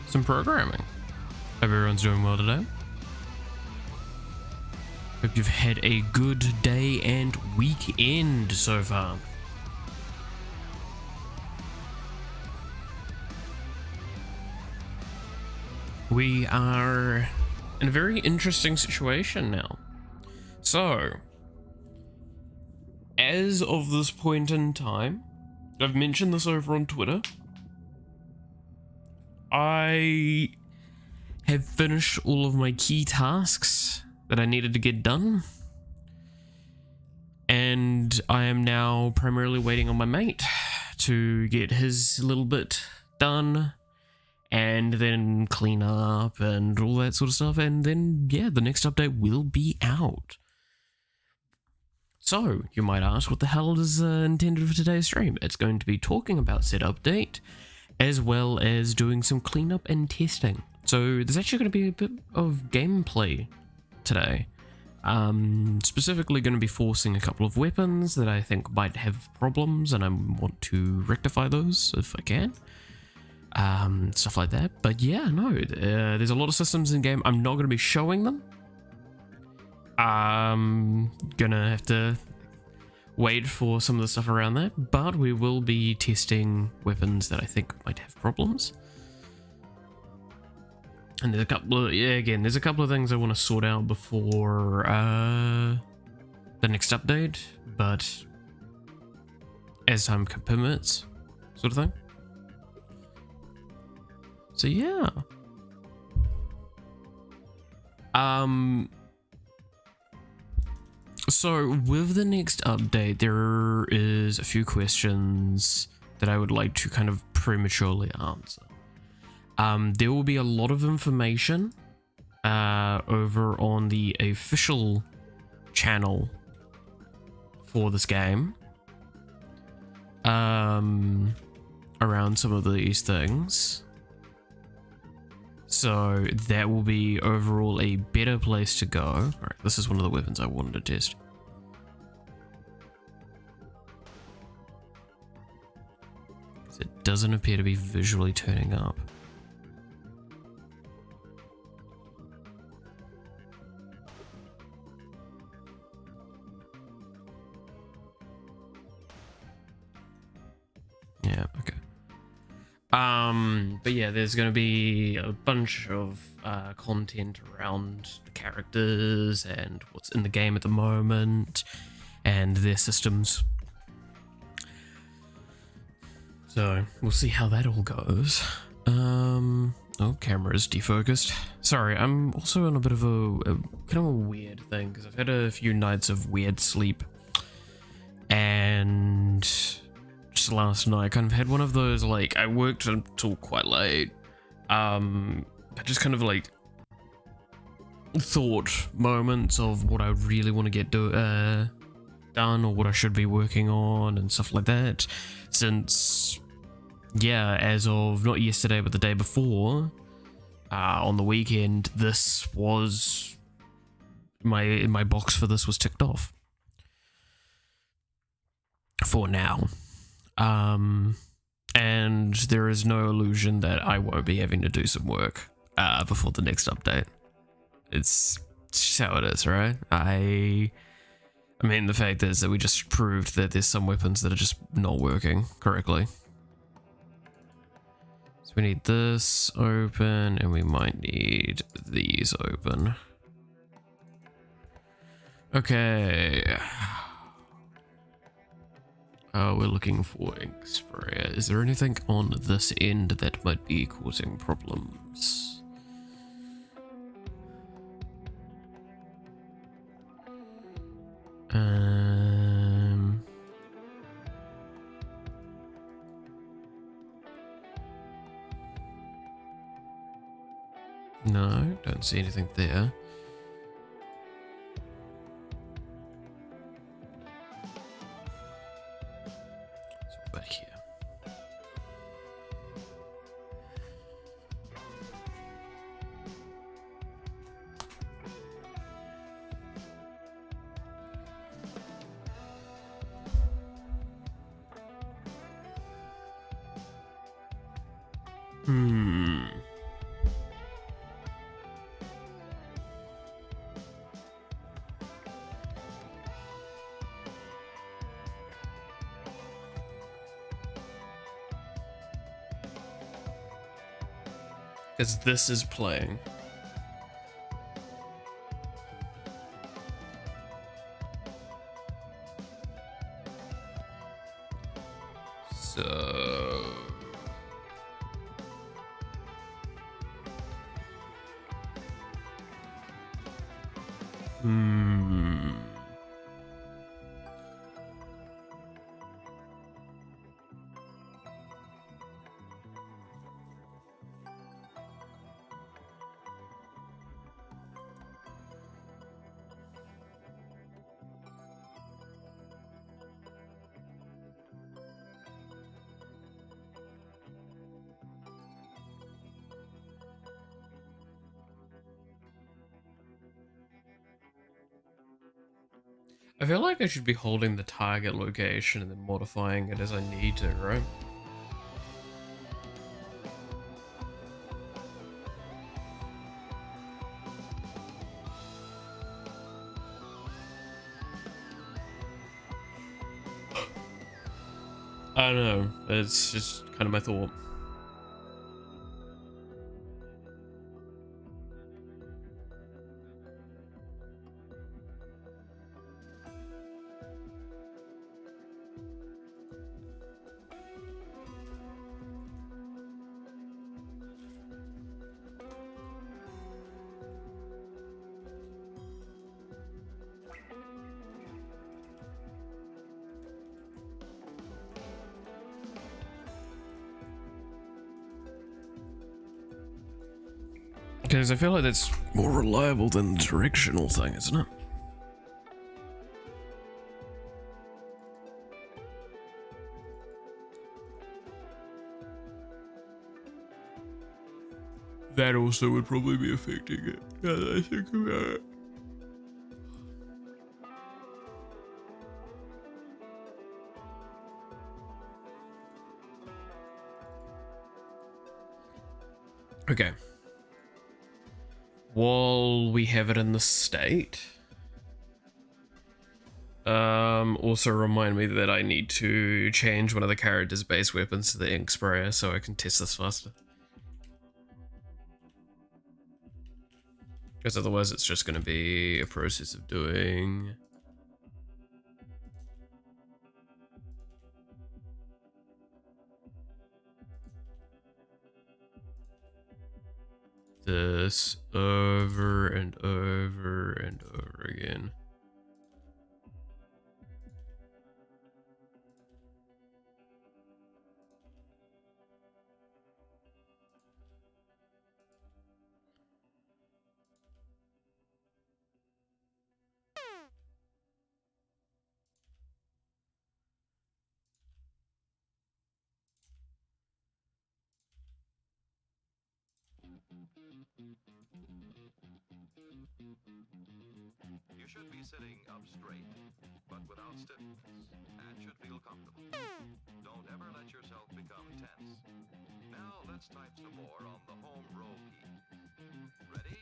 some programming. Hope everyone's doing well today. Hope you've had a good day and weekend so far. We are in a very interesting situation now. So, as of this point in time, I've mentioned this over on Twitter, I have finished all of my key tasks that I needed to get done, and I am now primarily waiting on my mate to get his little bit done, and then clean up and all that sort of stuff, and then yeah, the next update will be out. So, you might ask, what the hell is intended for today's stream? It's going to be talking about said update, as well as doing some cleanup and testing. So, there's actually going to be a bit of gameplay today. Specifically going to be forcing a couple of weapons that I think might have problems, and I want to rectify those if I can. Stuff like that. But yeah, no, there's a lot of systems in game. I'm not going to be showing them. Gonna have to wait for some of the stuff around that, but we will be testing weapons that I think might have problems. And there's a couple of, there's a couple of things I want to sort out before the next update, but as time permits, sort of thing. So yeah. So with the next update, there is a few questions that I would like to kind of prematurely answer. There will be a lot of information over on the official channel for this game around some of these things. So that will be overall a better place to go. Alright, this is one of the weapons I wanted to test. It doesn't appear to be visually turning up. Yeah, okay. But yeah, there's going to be a bunch of content around the characters and what's in the game at the moment and their systems. So we'll see how that all goes. Oh, camera's defocused. Sorry, I'm also on a bit of a kind of a weird thing because I've had a few nights of weird sleep, and just last night I kind of had one of those, like, I worked until quite late, I just kind of like thought moments of what I really want to get done or what I should be working on and stuff like that, since yeah, as of not yesterday but the day before, on the weekend, this was my box for this was ticked off for now. And there is no illusion that I won't be having to do some work before the next update. It's just how it is, right? I mean, the fact is that we just proved that there's some weapons that are just not working correctly. So we need this open, and we might need these open. Okay. We're looking for ink sprayer. Is there anything on this end that might be causing problems? No, don't see anything there. So back here. Because this is playing. So... I feel like I should be holding the target location and then modifying it as I need to, right? I don't know, it's just kind of my thought. Because I feel like that's more reliable than the directional thing, isn't it? That also would probably be affecting it, now that I think about it. Okay. While we have it in the state, also remind me that I need to change one of the character's base weapons to the ink sprayer so I can test this faster. Because otherwise it's just going to be a process of doing... this over and over and over again. You should be sitting up straight, but without stiffness, and should feel comfortable. Don't ever let yourself become tense. Now let's type some more on the home row key. Ready?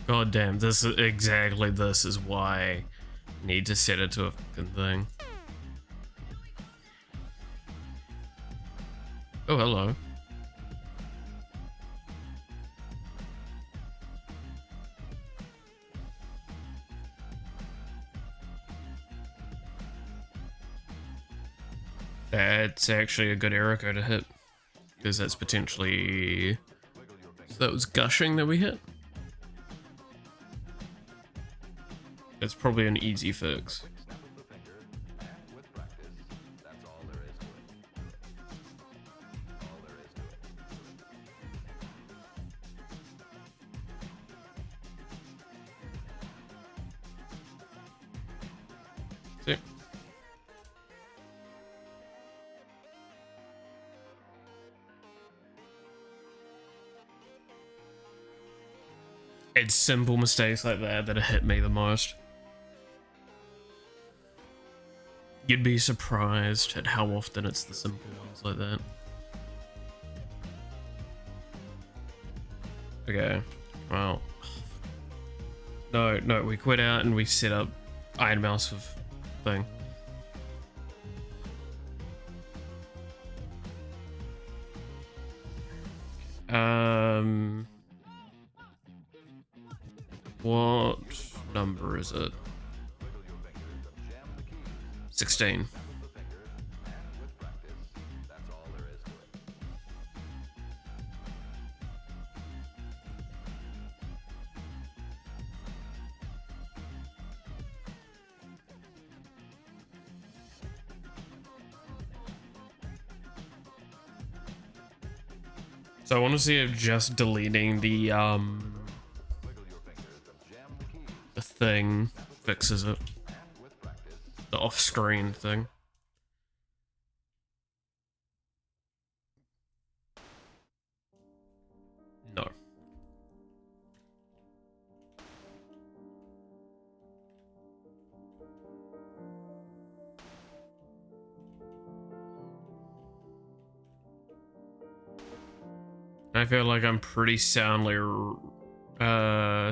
God damn, this is exactly this is why I need to set it to a fucking thing. Oh, hello. That's actually a good arrow to hit, because that's potentially... So that was gushing that we hit? It's probably an easy fix. Snap of the finger, and with practice, that's all there is to it. All there is to it. See? It's simple mistakes like that that hit me the most. You'd be surprised at how often it's the simple ones like that. Okay, well. No, we quit out and we set up Iron Mouse with thing. What number is it? 16. So I want to see if just deleting the thing fixes it. The off-screen thing. No. I feel like I'm pretty soundly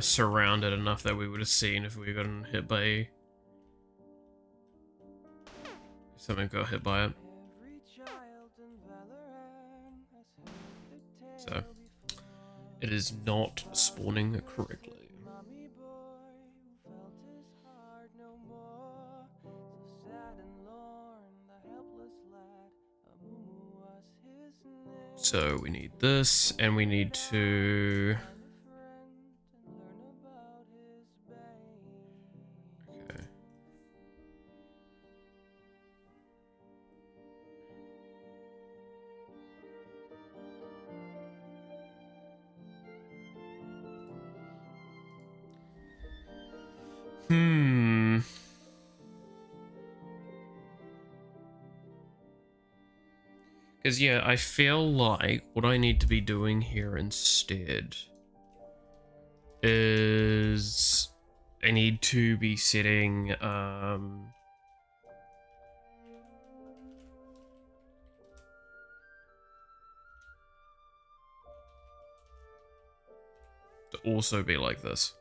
surrounded enough that we would have seen if we gotten hit by if something got hit by it. So it is not spawning correctly. So we need this, and we need to... Okay. Because, yeah, I feel like what I need to be doing here instead is I need to be setting, to also be like this.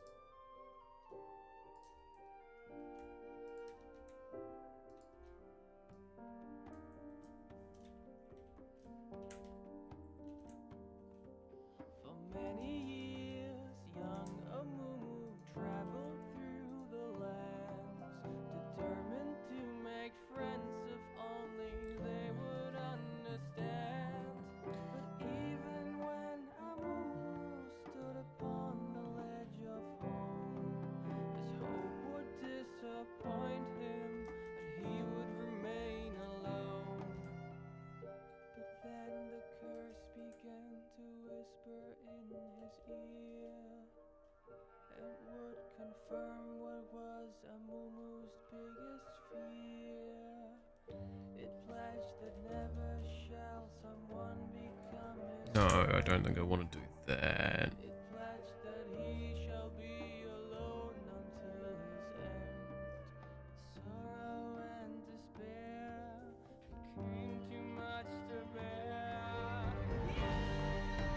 No, I don't think I want to do that.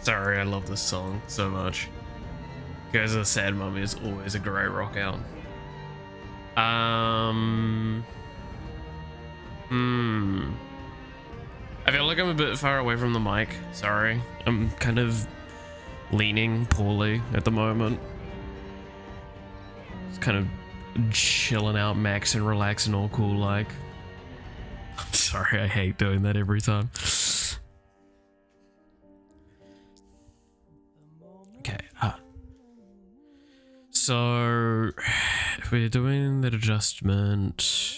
Sorry, I love this song so much. Because a Sad Mummy is always a great rock out. I feel like I'm a bit far away from the mic. Sorry. I'm kind of leaning poorly at the moment. Just kind of chilling out, maxing, relaxing, all cool like. I'm sorry, I hate doing that every time. Okay, so if we're doing that adjustment,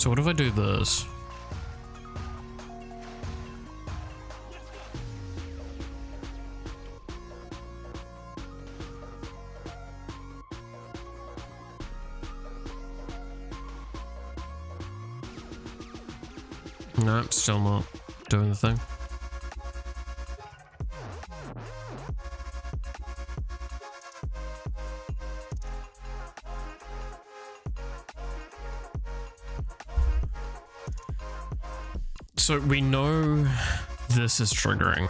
So what if I do this? No, it's still not doing the thing. So we know this is triggering.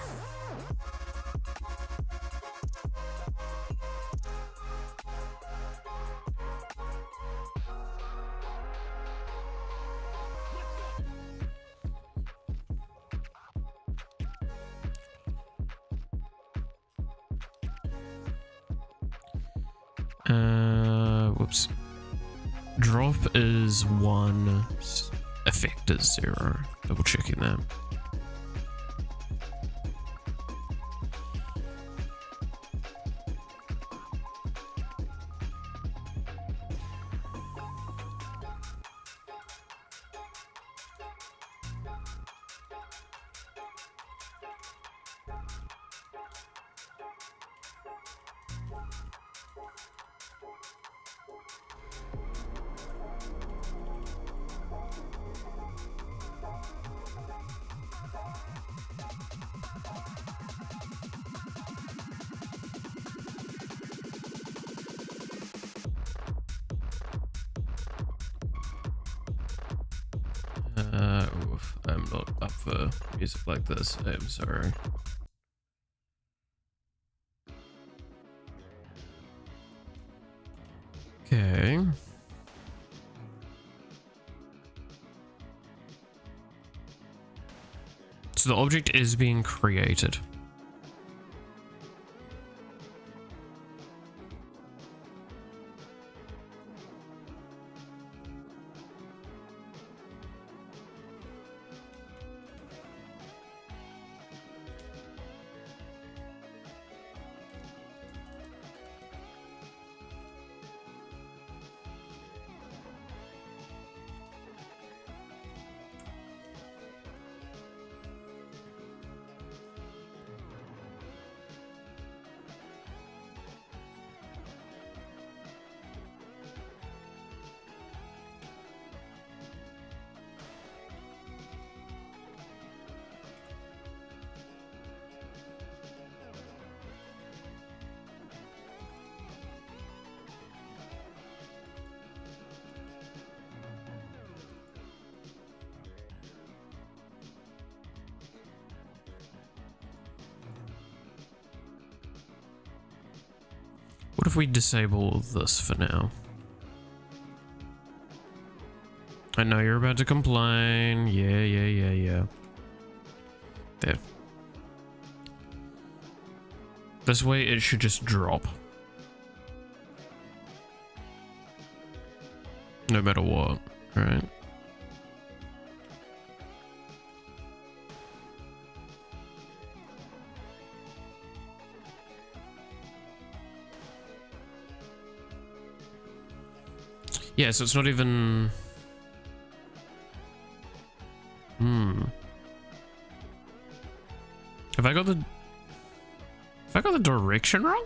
Whoops. Drop is 1, effect is 0. Double checking that. Oof, I'm not up for music like this. I'm sorry. Okay. So the object is being created. What if we disable this for now? I know you're about to complain. Yeah. There. This way it should just drop. No matter what, right? Yeah, so it's not even... Have I got the direction wrong?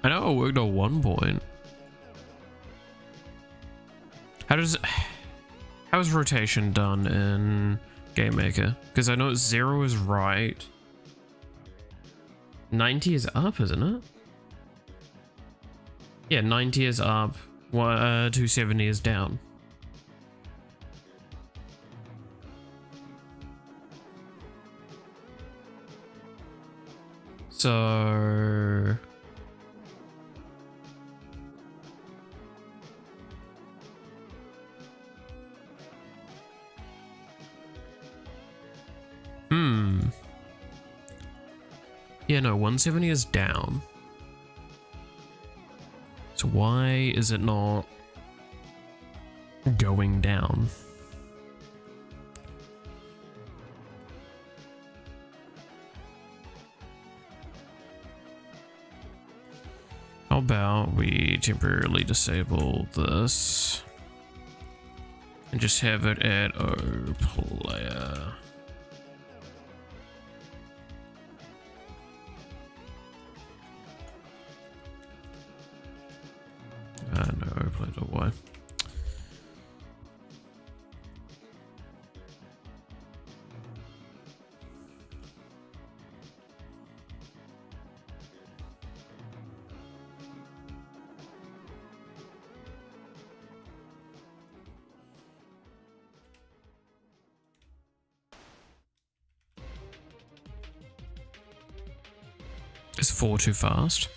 I know it worked at one point. How is rotation done in Game Maker? Because I know 0 is right. 90 is up, isn't it? Yeah, 90 is up, 270 is down. So... Yeah, no, 170 is down. So why is it not going down? How about we temporarily disable this and just have it at O player. No, O player.y. Is 4 too fast?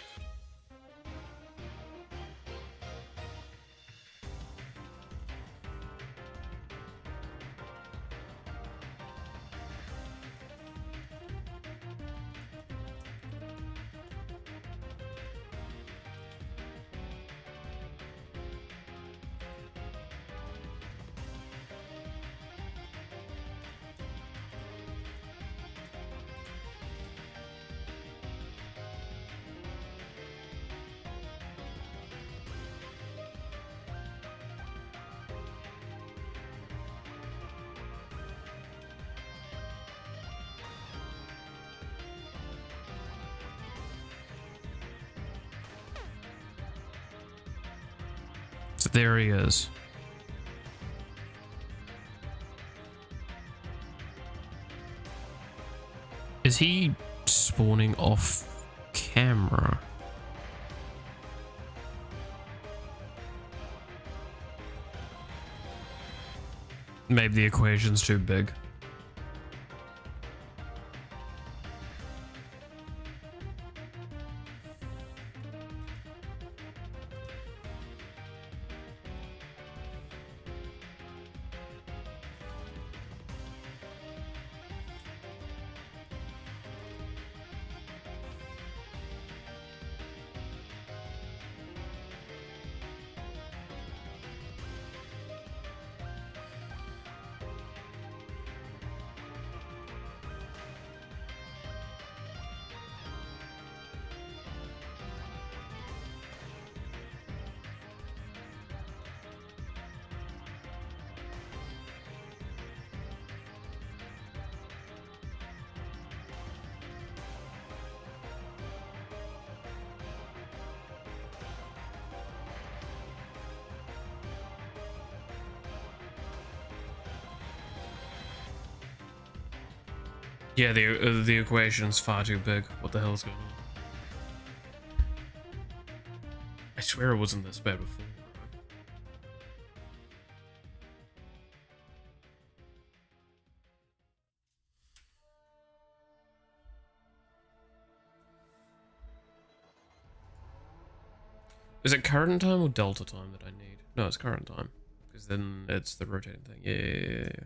So there he is. Is he spawning off camera? Maybe the equation's too big. Yeah, the equation's far too big. What the hell's going on? I swear it wasn't this bad before. Is it current time or delta time that I need? No, it's current time. Because then it's the rotating thing. Yeah.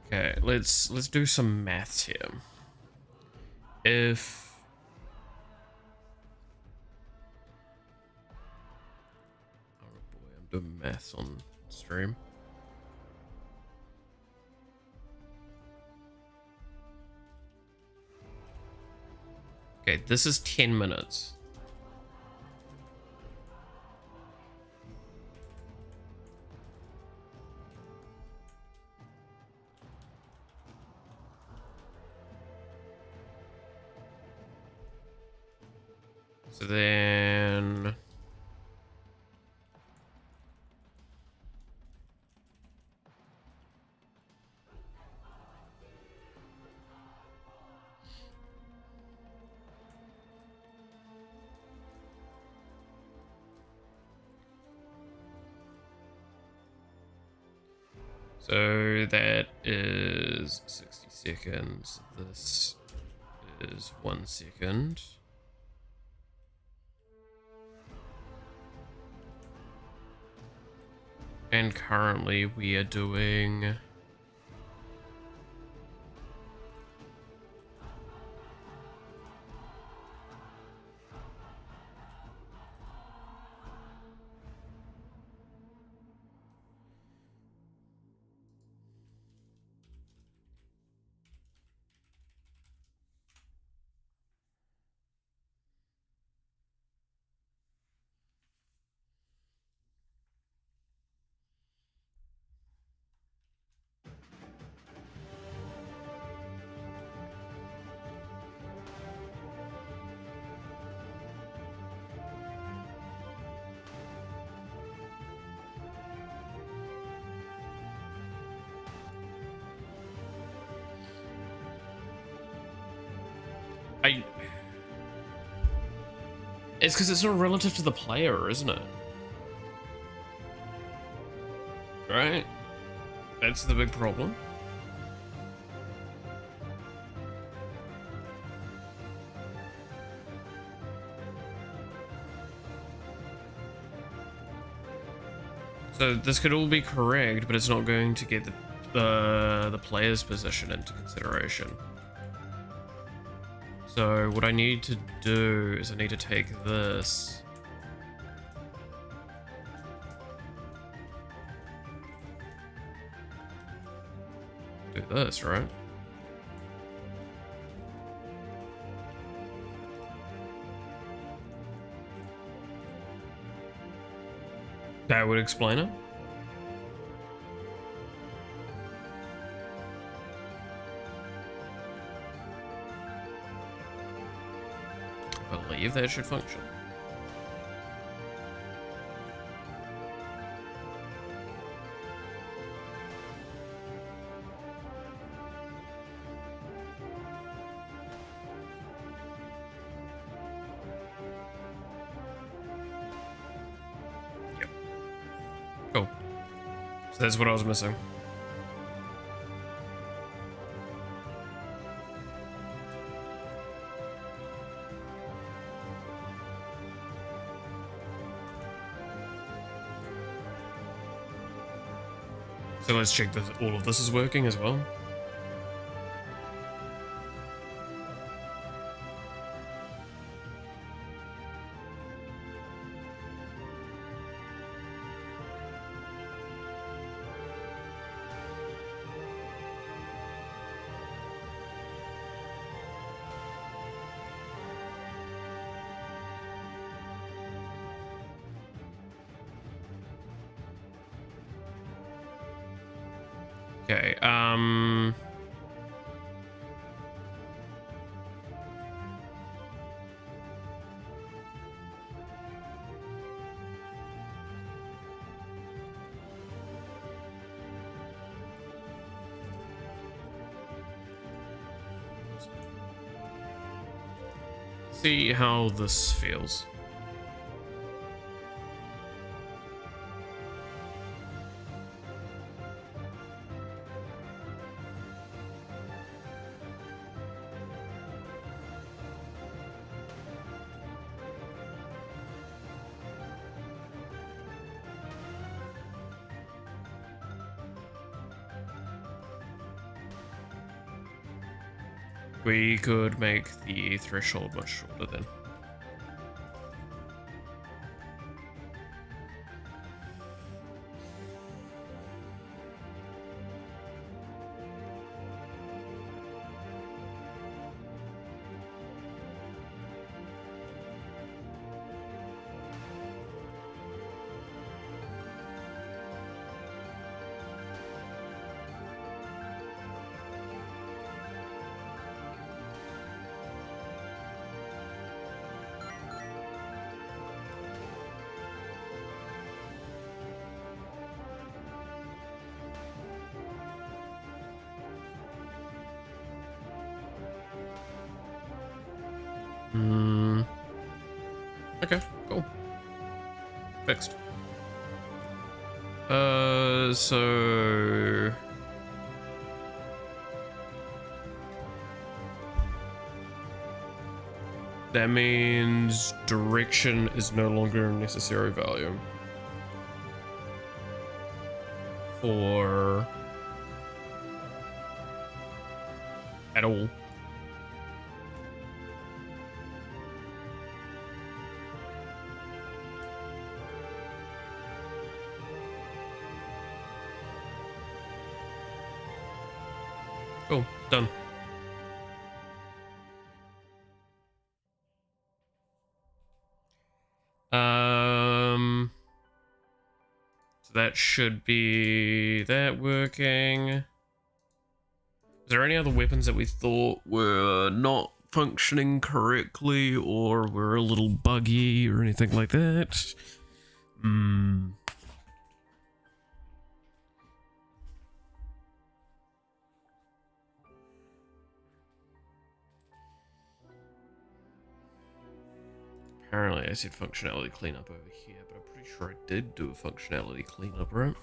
Okay, let's do some maths here. If oh boy, I'm doing maths on stream. Okay, this is 10 minutes. So then so that is 60 seconds. This is 1 second. And currently we are doing It's because it's not relative to the player, isn't it? Right? That's the big problem. So this could all be correct, but it's not going to get the player's position into consideration. So what I need to do is I need to take this. Do this, right? That would explain it. I believe that should function. Yep. Cool. So that's what I was missing. So let's check that all of this is working as well. Okay, see how this feels. We could make the threshold much shorter then. Okay, cool. Fixed. So that means direction is no longer a necessary value for at all. Cool, done. So that should be that working. Is there any other weapons that we thought were not functioning correctly or were a little buggy or anything like that? Apparently I said functionality cleanup over here, but I'm pretty sure I did do a functionality cleanup, right?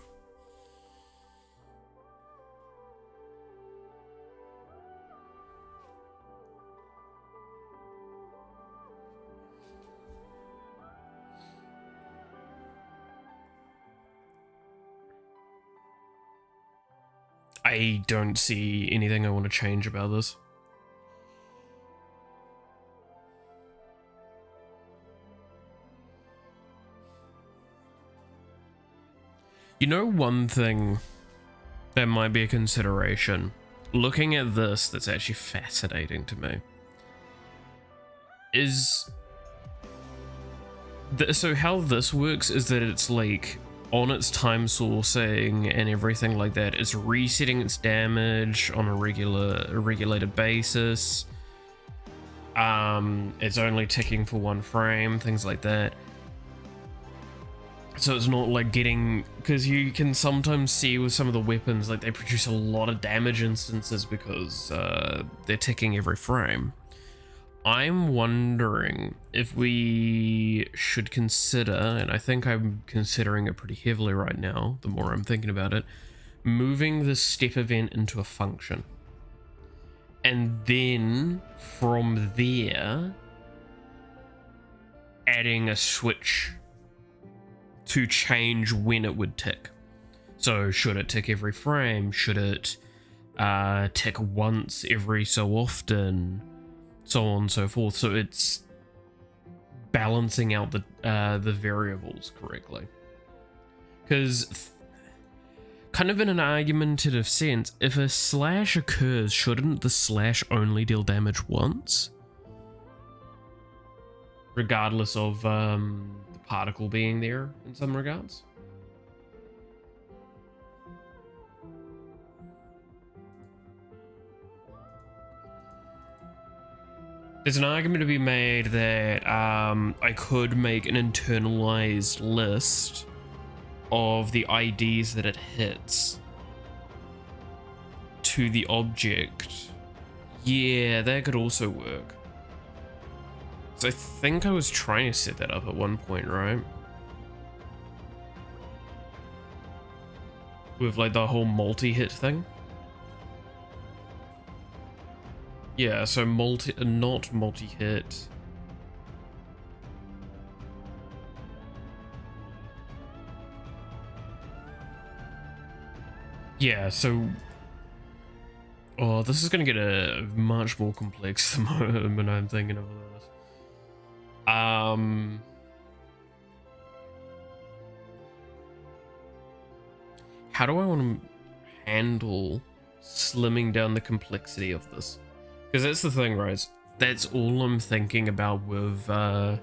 I don't see anything I want to change about this. You know, one thing that might be a consideration, looking at this, that's actually fascinating to me, is so how this works is that it's like on its time sourcing and everything like that, it's resetting its damage on a regulated basis. It's only ticking for 1 frame, things like that. So it's not like getting, because you can sometimes see with some of the weapons, like they produce a lot of damage instances because they're ticking every frame. I'm wondering if we should consider, and I think I'm considering it pretty heavily right now, the more I'm thinking about it, moving the step event into a function. And then from there, adding a switch to change when it would tick. So should it tick every frame? Should it tick once every so often? So on and so forth. So it's balancing out the variables correctly. Because kind of in an argumentative sense, if a slash occurs, shouldn't the slash only deal damage once? Regardless of the particle being there in some regards. There's an argument to be made that I could make an internalized list of the IDs that it hits to the object. Yeah, that could also work. So I think I was trying to set that up at one point, right? With like the whole multi-hit thing. Yeah, so not multi-hit. Yeah, so... Oh, this is gonna get a much more complex the moment I'm thinking of this. How do I want to handle slimming down the complexity of this? Because that's the thing, right? That's all I'm thinking about with the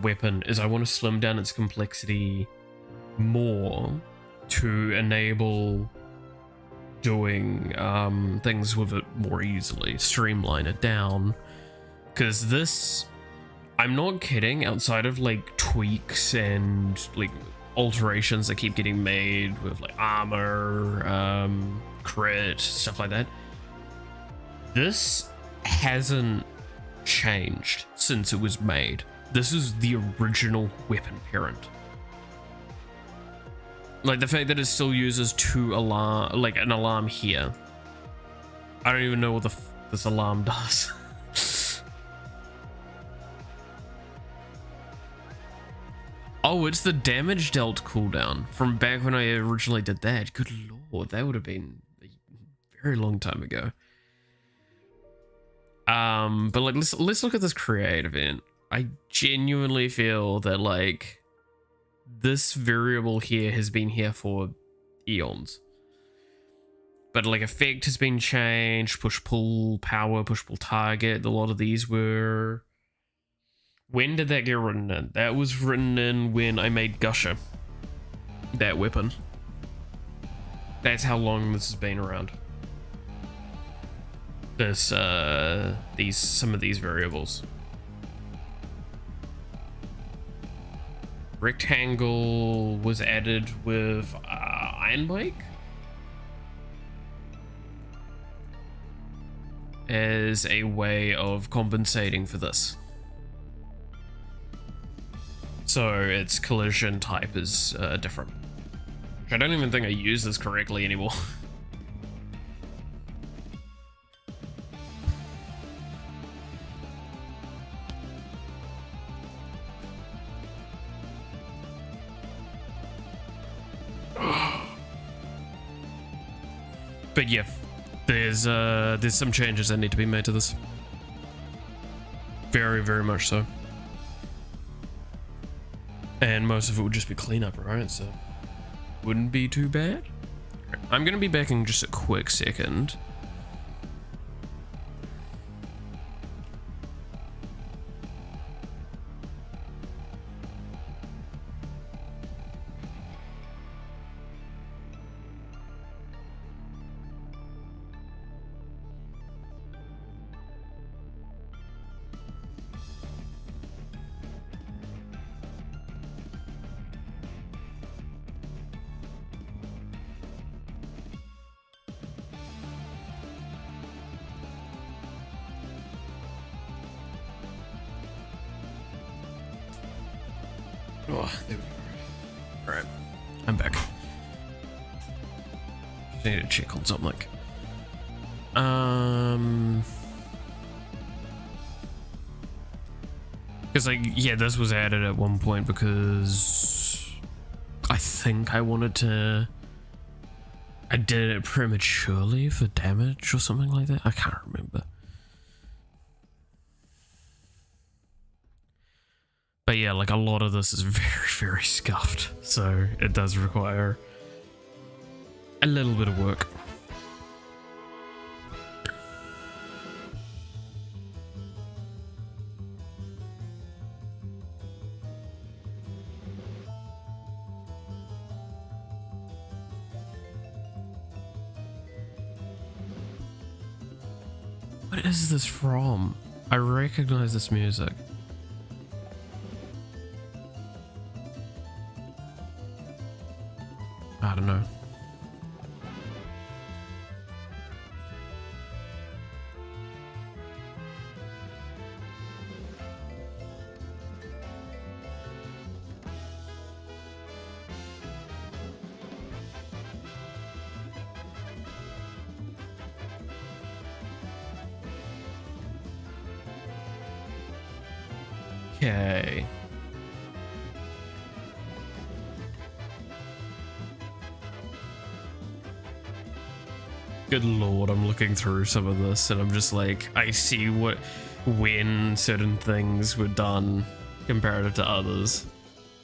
weapon, is I want to slim down its complexity more to enable doing things with it more easily, streamline it down. Because this, I'm not kidding, outside of like tweaks and like alterations that keep getting made with like armor, crit, stuff like that, this hasn't changed since it was made. This is the original weapon parent. Like the fact that it still uses two alarm, like an alarm here. I don't even know what this alarm does. Oh, it's the damage dealt cooldown from back when I originally did that. Good lord, that would have been a very long time ago. But like let's look at this create event. I genuinely feel that like this variable here has been here for eons. But like effect has been changed, push pull power, push pull target. A lot of these were. When did that get written in? That was written in when I made Gusher. That weapon. That's how long this has been around. This some of these variables. Rectangle was added with Iron Bike as a way of compensating for this. So its collision type is different. I don't even think I use this correctly anymore. But yeah, there's some changes that need to be made to this. Very, very much so. And most of it would just be cleanup, right? So wouldn't be too bad. I'm gonna be back in just a quick second. Oh, there we go. Alright, I'm back. Just need to check on something. Because like, yeah, this was added at one point because I think I did it prematurely for damage or something like that. I can't remember. But yeah, like a lot of this is very, very scuffed, so it does require a little bit of work. What is this from? I recognize this music. I don't know. Okay. Good lord, I'm looking through some of this and I'm just like, I see when certain things were done comparative to others.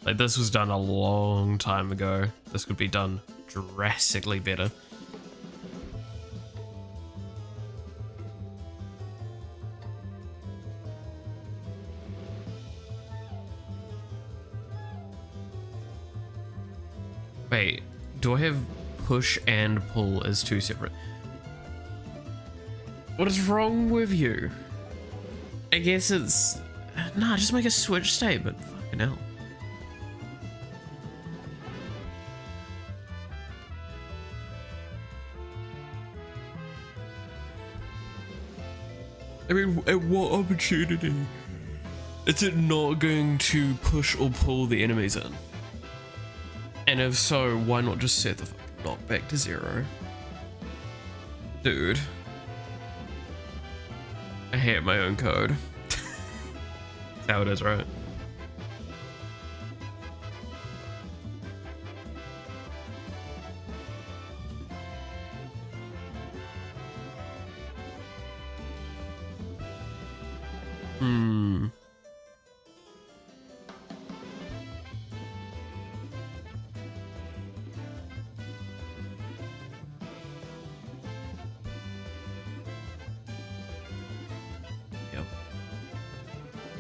Like this was done a long time ago. This could be done drastically better. Wait, do I have push and pull as two separate? What is wrong with you? I guess it's... Nah, just make a switch statement. Fucking hell. I mean, at what opportunity is it not going to push or pull the enemies in? And if so, why not just set the knock back to 0? Dude. I hate my own code. That's how it is, right?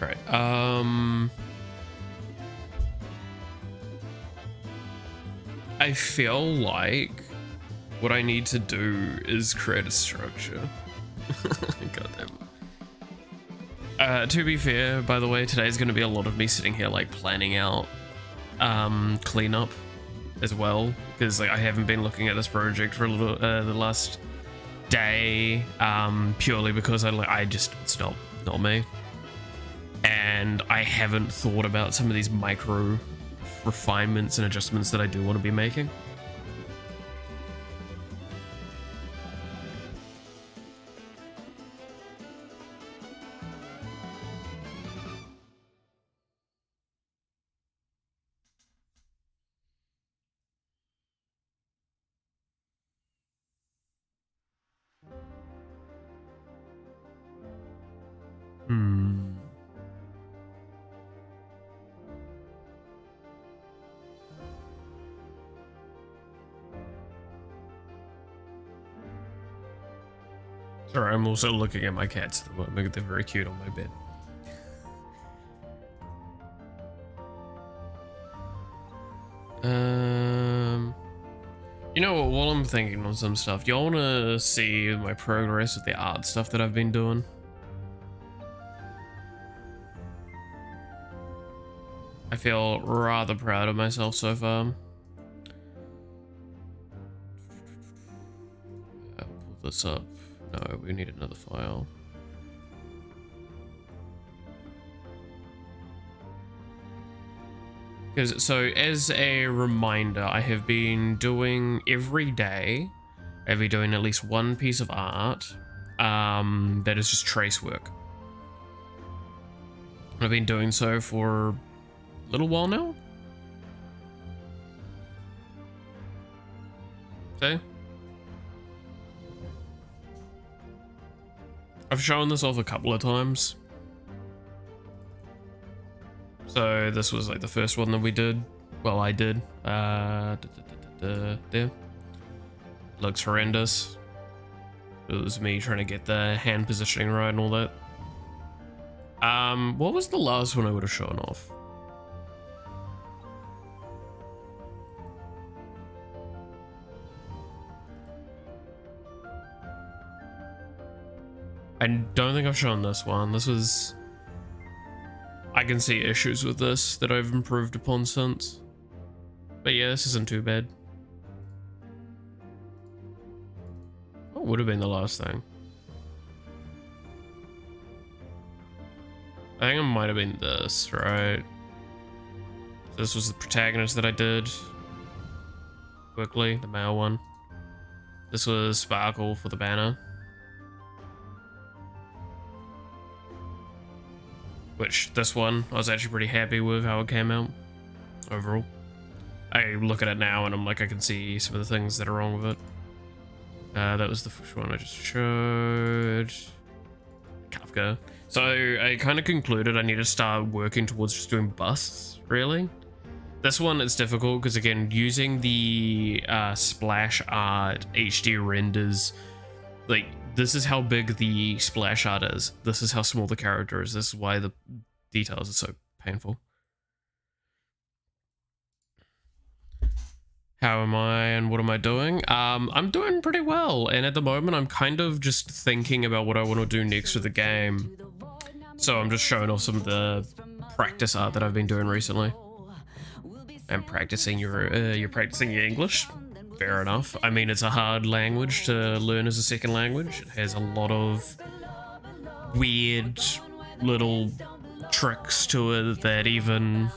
Right. I feel like what I need to do is create a structure. God damn. To be fair, by the way, today's going to be a lot of me sitting here like planning out cleanup as well, because like I haven't been looking at this project for a little the last day, purely because it's not me. And and I haven't thought about some of these micro refinements and adjustments that I do want to be making. Sorry, I'm also looking at my cats at the moment. They're very cute on my bed. You know what, while I'm thinking on some stuff, do y'all want to see my progress with the art stuff that I've been doing? I feel rather proud of myself so far. I'll pull this up. No, we need another file. Because, so as a reminder, I have been doing every day, I've been doing at least one piece of art that is just trace work. I've been doing so for a little while now. Okay. I've shown this off a couple of times. So this was like the first one that we did. Well, I did. There. Looks horrendous. It was me trying to get the hand positioning right and all that. What was the last one I would have shown off? I don't think I've shown this one. This was... I can see issues with this that I've improved upon since. But yeah, this isn't too bad. What would have been the last thing? I think it might have been this, right? This was the protagonist that I did. Quickly, the male one. This was Sparkle for the banner. Which, this one, I was actually pretty happy with how it came out, overall. I look at it now and I'm like, I can see some of the things that are wrong with it. That was the first one I just showed. Kafka. So I kind of concluded I need to start working towards just doing busts, really. This one is difficult because, again, using the splash art HD renders, like, this is how big the splash art is. This is how small the character is. This is why the details are so painful. How am I and what am I doing? I'm doing pretty well, and at the moment I'm kind of just thinking about what I want to do next with the game. So I'm just showing off some of the practice art that I've been doing recently. And practicing you're practicing your English. Fair enough. I mean, it's a hard language to learn as a second language. It has a lot of weird little tricks to it that even...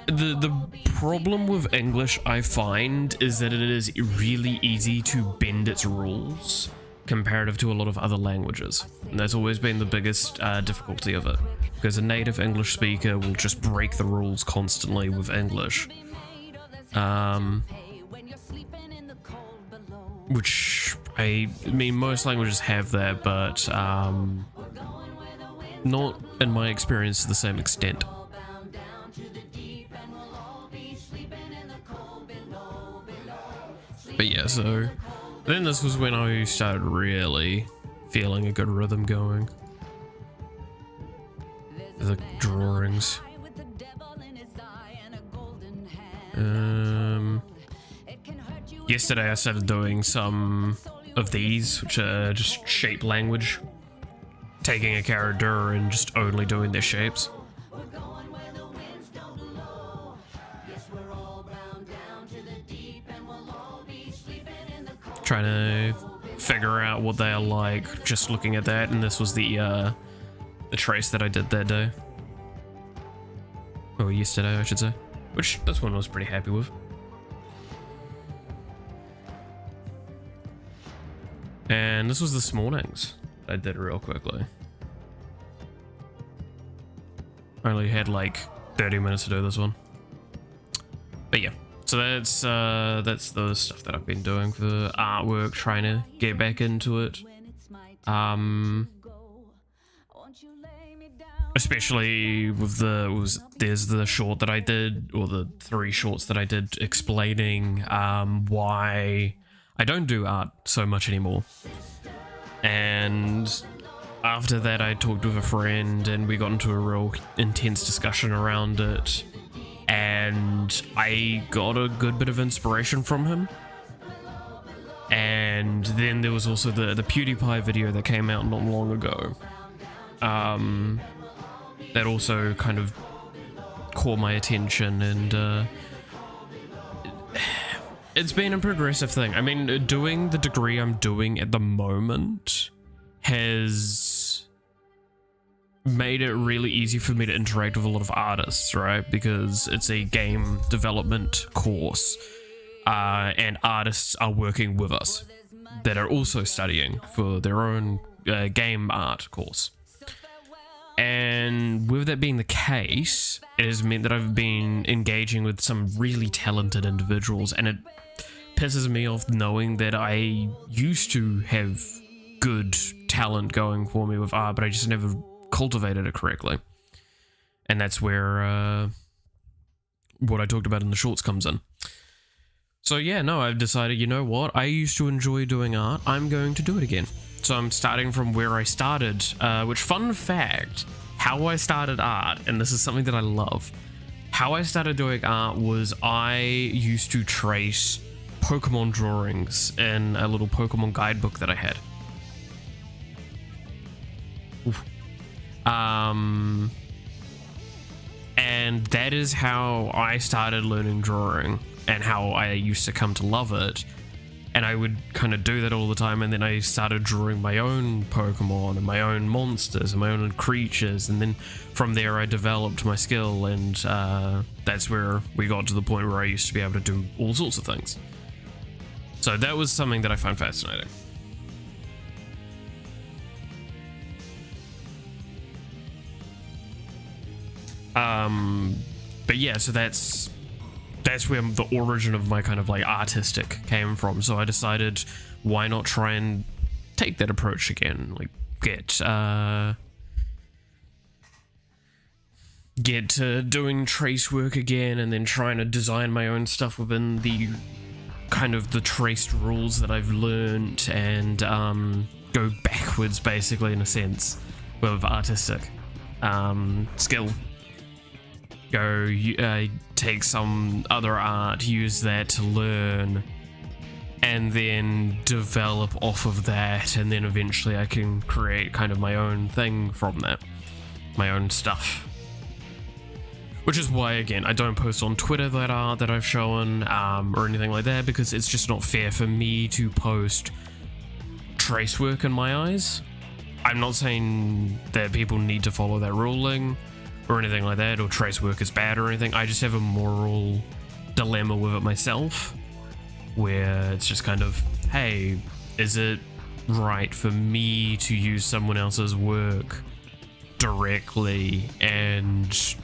The problem with English, I find, is that it is really easy to bend its rules comparative to a lot of other languages. And that's always been the biggest difficulty of it. Because a native English speaker will just break the rules constantly with English. Which, I mean, most languages have that, but not, in my experience, to the same extent. But yeah, so then this was when I started really feeling a good rhythm going. The drawings. Yesterday I started doing some of these, which are just shape language. Taking a character and just only doing their shapes. Trying to figure out what they are like, just looking at that, and this was the the trace that I did that day. Or yesterday, I should say. Which this one I was pretty happy with. And this was this morning's. I did it real quickly. I only had like 30 minutes to do this one. But yeah, so that's the stuff that I've been doing for artwork, trying to get back into it. Especially with there's the short that I did, or the 3 shorts that I did explaining why I don't do art so much anymore. And after that I talked with a friend and we got into a real intense discussion around it, and I got a good bit of inspiration from him. And then there was also the PewDiePie video that came out not long ago. That also kind of caught my attention, and it's been a progressive thing. I mean, doing the degree I'm doing at the moment has made it really easy for me to interact with a lot of artists, right? Because it's a game development course, and artists are working with us that are also studying for their own game art course. And with that being the case, it has meant that I've been engaging with some really talented individuals, and it pisses me off knowing that I used to have good talent going for me with art, but I just never cultivated it correctly. And that's where what I talked about in the shorts comes in. So yeah, no, I've decided, you know what, I used to enjoy doing art, I'm going to do it again. So I'm starting from where I started, which, fun fact, how I started art, and this is something that I love, how I started doing art was I used to trace Pokemon drawings in a little Pokemon guidebook that I had. Oof. And that is how I started learning drawing, and how I used to come to love it. And I would kind of do that all the time, and then I started drawing my own Pokemon and my own monsters and my own creatures, and then from there I developed my skill, and that's where we got to the point where I used to be able to do all sorts of things. So that was something that I found fascinating. But yeah, so that's where the origin of my kind of like artistic came from. So I decided, why not try and take that approach again, like get to doing trace work again, and then trying to design my own stuff within the kind of the traced rules that I've learned, and go backwards basically, in a sense, with artistic skill. Go take some other art, use that to learn, and then develop off of that, and then eventually I can create kind of my own thing from that, my own stuff. Which is why, again, I don't post on Twitter that art that I've shown, or anything like that, because it's just not fair for me to post trace work in my eyes. I'm not saying that people need to follow that ruling or anything like that, or trace work is bad or anything. I just have a moral dilemma with it myself, where it's just kind of, hey, is it right for me to use someone else's work directly and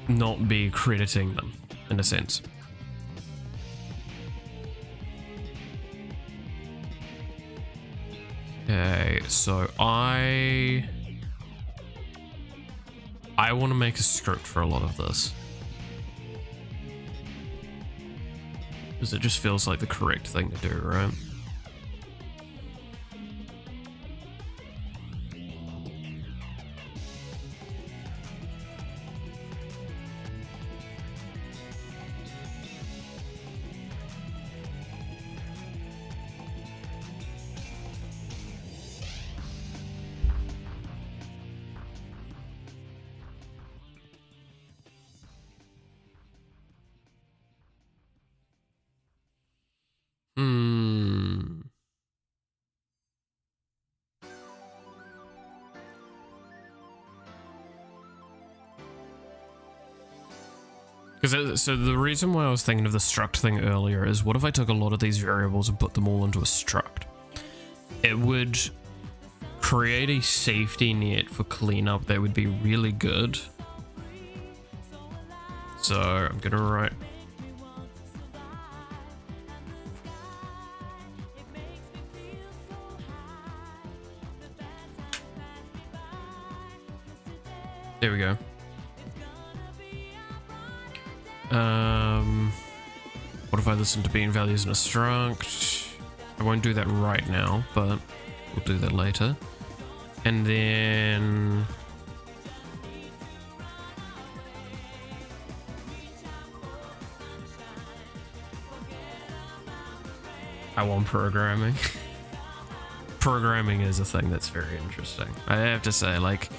not be crediting them, in a sense? Okay, so I want to make a script for a lot of this, because it just feels like the correct thing to do, right? Because so the reason why I was thinking of the struct thing earlier is, what if I took a lot of these variables and put them all into a struct? It would create a safety net for cleanup that would be really good. So I'm gonna write. There we go. What if I listen to bean values in a struct? I won't do that right now, but we'll do that later. And then I want programming. Programming is a thing that's very interesting. I have to say, like,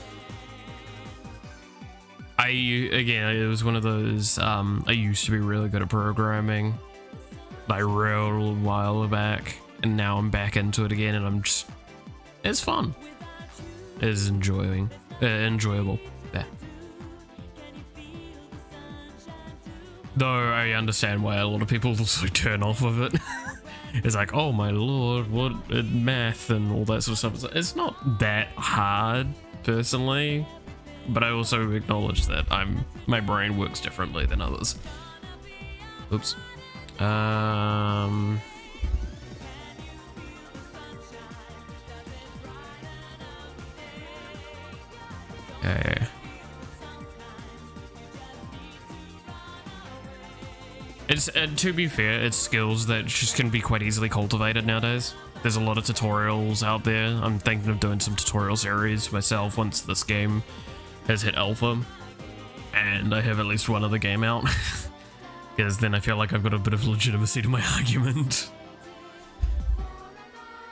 again, it was one of those, I used to be really good at programming, like, real while back, and now I'm back into it again, and I'm just, it's fun. It's enjoyable. Yeah. Though I understand why a lot of people also turn off of it. It's like, oh my lord, what math and all that sort of stuff. It's not that hard, personally. But I also acknowledge that my brain works differently than others. Oops. Okay. It's to be fair, it's skills that just can be quite easily cultivated nowadays. There's a lot of tutorials out there. I'm thinking of doing some tutorial series myself once this game has hit alpha, and I have at least one other game out, because then I feel like I've got a bit of legitimacy to my argument.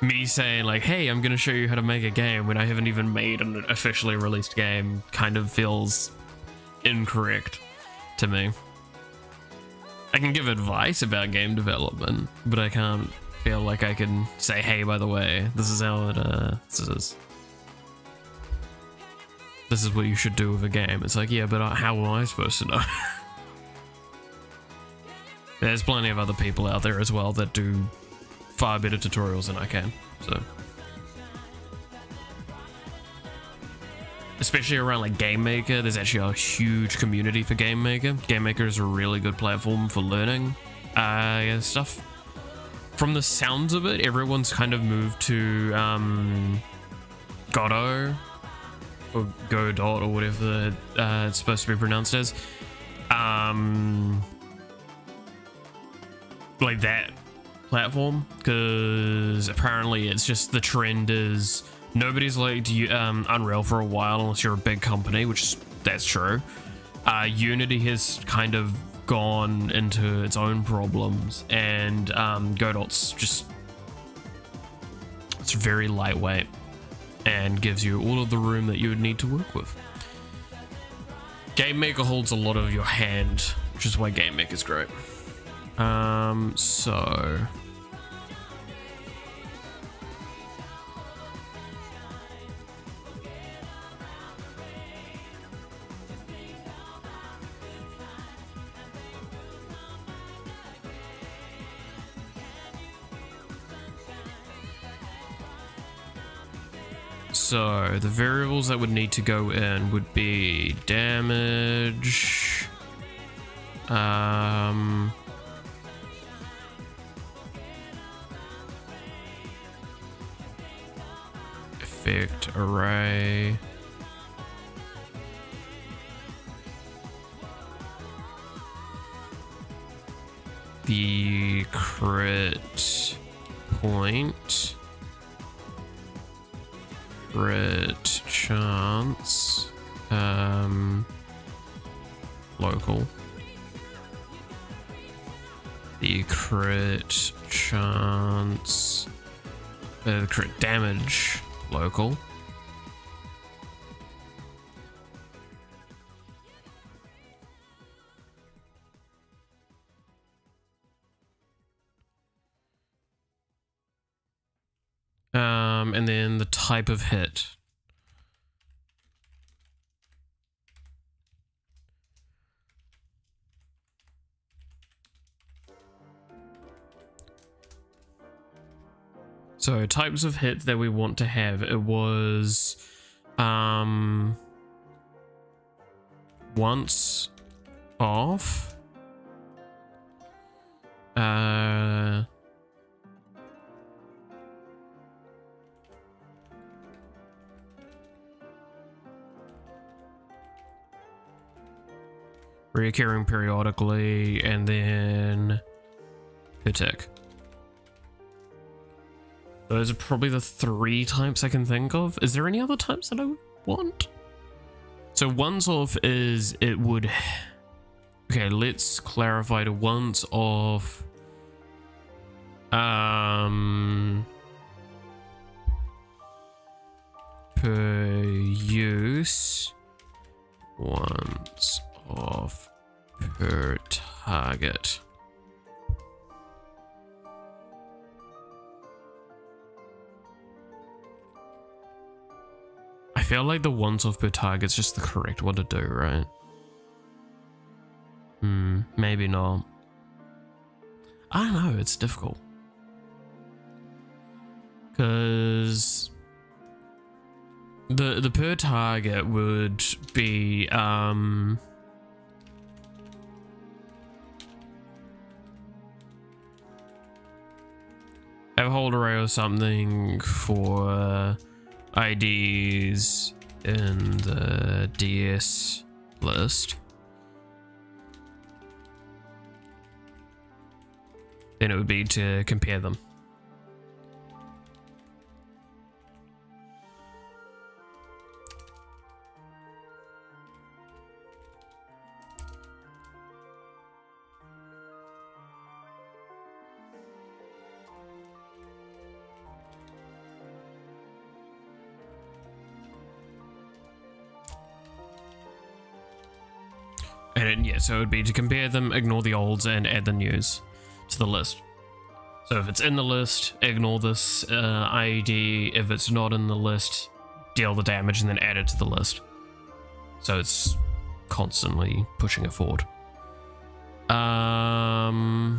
Me saying like, hey, I'm gonna show you how to make a game when I haven't even made an officially released game kind of feels incorrect to me. I can give advice about game development, but I can't feel like I can say, hey, by the way, this is how this is what you should do with a game. It's like, yeah, but how am I supposed to know? There's plenty of other people out there as well that do far better tutorials than I can, so. Especially around like Game Maker, there's actually a huge community for Game Maker. Game Maker is a really good platform for learning stuff. From the sounds of it, everyone's kind of moved to Godot, or Godot, or whatever it's supposed to be pronounced as. Like that platform, because apparently it's just the trend is nobody's liked Unreal for a while unless you're a big company, which that's true. Unity has kind of gone into its own problems, and Godot's just, it's very lightweight and gives you all of the room that you would need to work with. Game Maker holds a lot of your hand, which is why Game Maker's great. So the variables that would need to go in would be damage, effect array, the crit point, crit chance, local, the crit chance, the crit damage, local. And then the type of hit. So types of hit that we want to have, it was once off, reoccurring periodically, and then per tick. Those are probably the 3 types I can think of. Is there any other types that I would want? So once off is, it would... Okay, let's clarify to once off. Per use. Once off per target. I feel like the once off per target is just the correct one to do, right? Maybe not. I don't know, it's difficult. Because the per target would be have a hold array or something for IDs in the DS list. Then it would be to compare them. And yeah, so it would be to compare them, ignore the olds, and add the news to the list. So if it's in the list, ignore this ID. If it's not in the list, deal the damage and then add it to the list. So it's constantly pushing it forward. I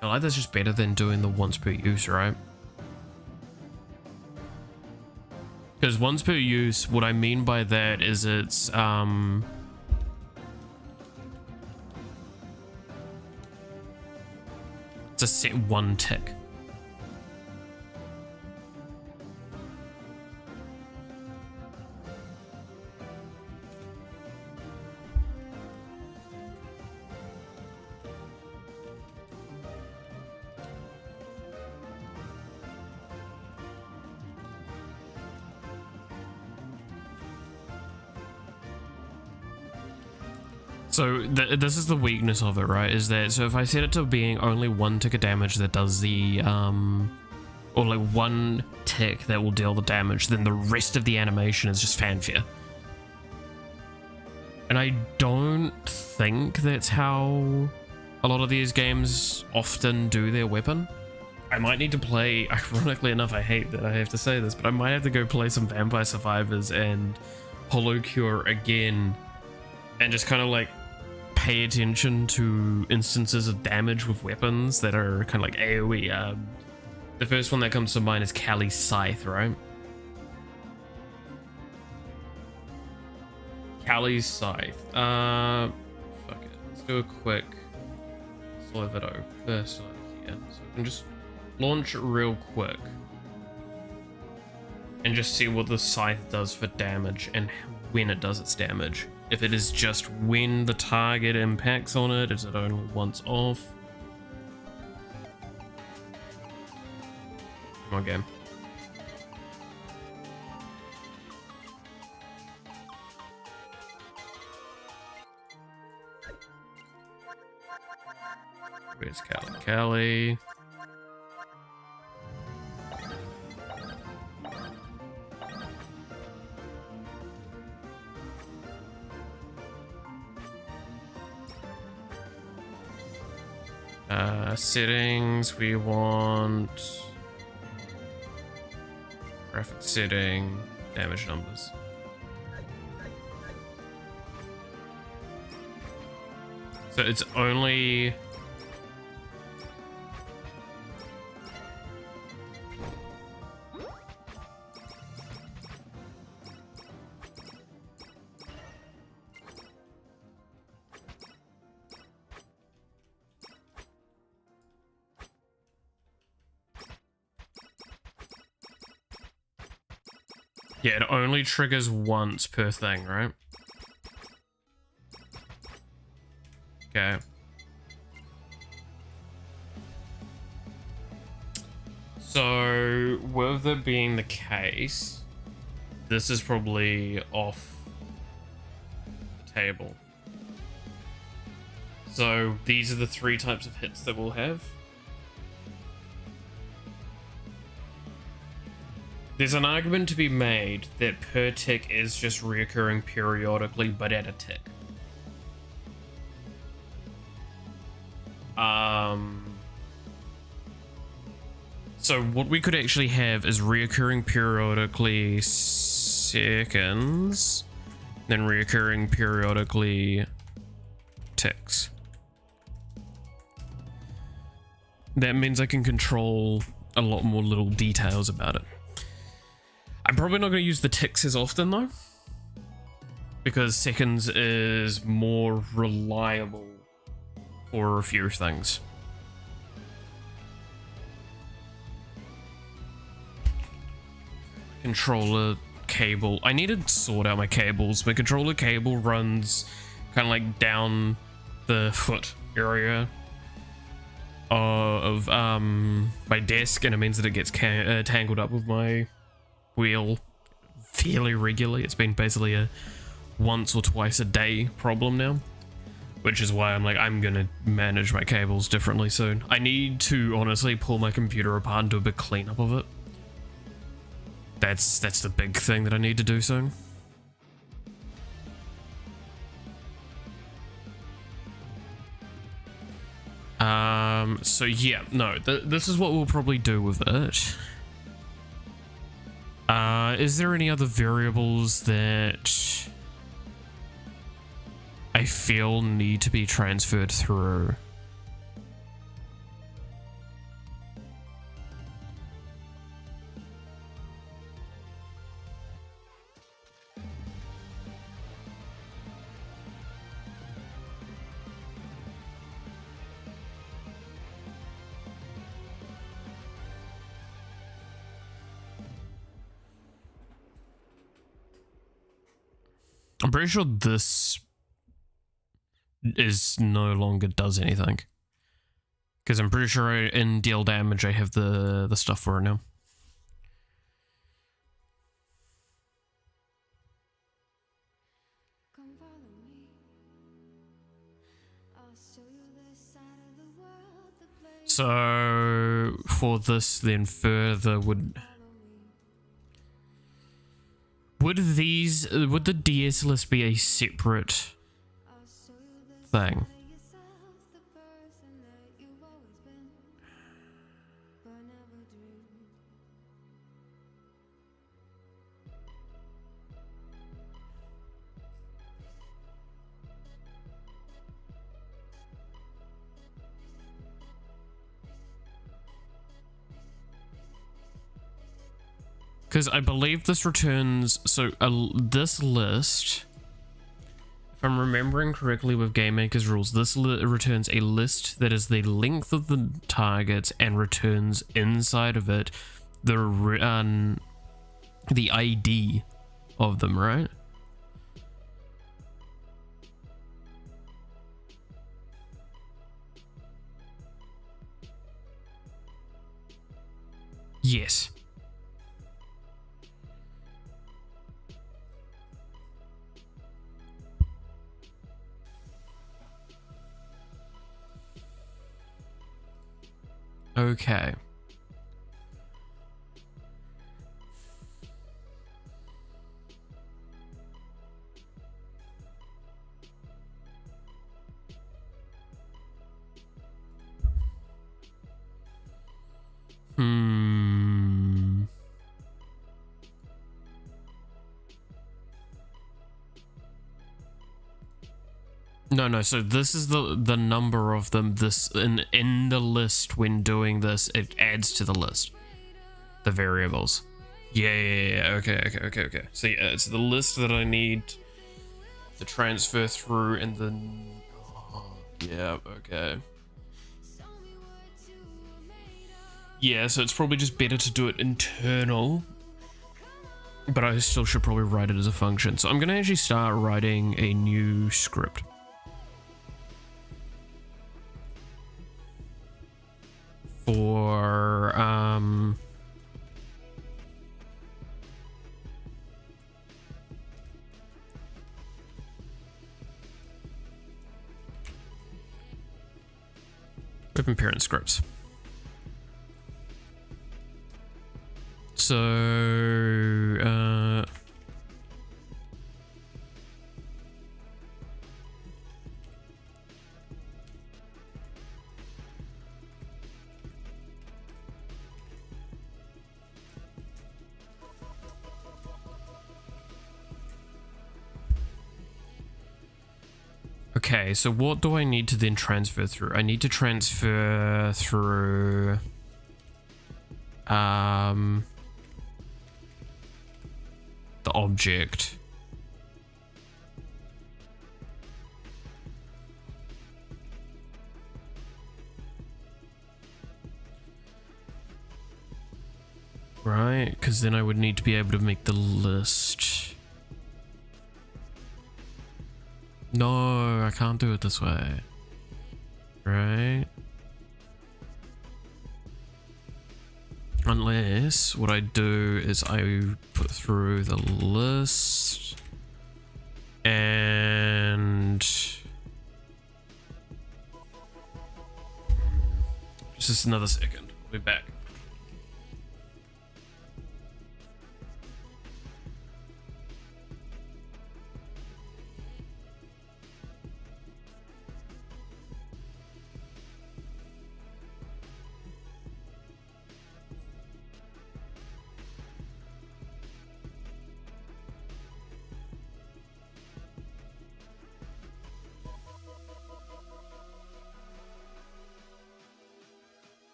feel like that's just better than doing the once per use, right? Because once per use, what I mean by that is it's a set 1 tick. So this is the weakness of it, right? Is that, so if I set it to being only 1 tick of damage that does the, or like 1 tick that will deal the damage, then the rest of the animation is just fanfare. And I don't think that's how a lot of these games often do their weapon. I might need to play, ironically enough, I hate that I have to say this, but I might have to go play some Vampire Survivors and holocure again and just kind of like pay attention to instances of damage with weapons that are kind of like AoE. The first one that comes to mind is Kali's Scythe, right? Kali's Scythe. Fuck it. Let's do a quick slow video first here. So we can just launch it real quick and just see what the Scythe does for damage and when it does its damage. If it is just when the target impacts on it, is it only once off? Come on, game. Where's Kali? Settings, we want graphic setting, damage numbers. So it's only Yeah, it only triggers once per thing, right? Okay. So, with it being the case, this is probably off the table. So, these are the 3 types of hits that we'll have. There's an argument to be made that per tick is just reoccurring periodically, but at a tick. So what we could actually have is reoccurring periodically seconds, then reoccurring periodically ticks. That means I can control a lot more little details about it. I'm probably not going to use the ticks as often though, because seconds is more reliable for a few things. Controller cable. I need to sort out my cables. My controller cable runs kind of like down the foot area of my desk, and it means that it gets tangled up with my wheel fairly regularly. It's been basically a once or twice a day problem now, which is why I'm like, I'm gonna manage my cables differently soon. I need to honestly pull my computer apart and do a big cleanup of it. That's the big thing that I need to do soon. So yeah, no, this is what we'll probably do with it. Is there any other variables that I feel need to be transferred through? I'm pretty sure this is no longer does anything, because I'm pretty sure in deal damage I have the stuff for it now. So for this then further would the DS list be a separate thing? Because I believe this returns, so this list, if I'm remembering correctly with Game Maker's rules, this returns a list that is the length of the targets and returns inside of it the ID of them, right? Yes. Okay. No, so this is the number of them. This in the list when doing this, it adds to the list. The variables. Yeah. Okay. So yeah, it's the list that I need to transfer through, and then yeah, okay. Yeah, so it's probably just better to do it internal but I still should probably write it as a function. So I'm going to actually start writing a new script. For, open parent scripts. So, okay, so what do I need to then transfer through? I need to transfer through, the object. Right, because then I would need to be able to make the list. No, I can't do it this way. Right? Unless what I do is I put through the list and just another second. I'll be back.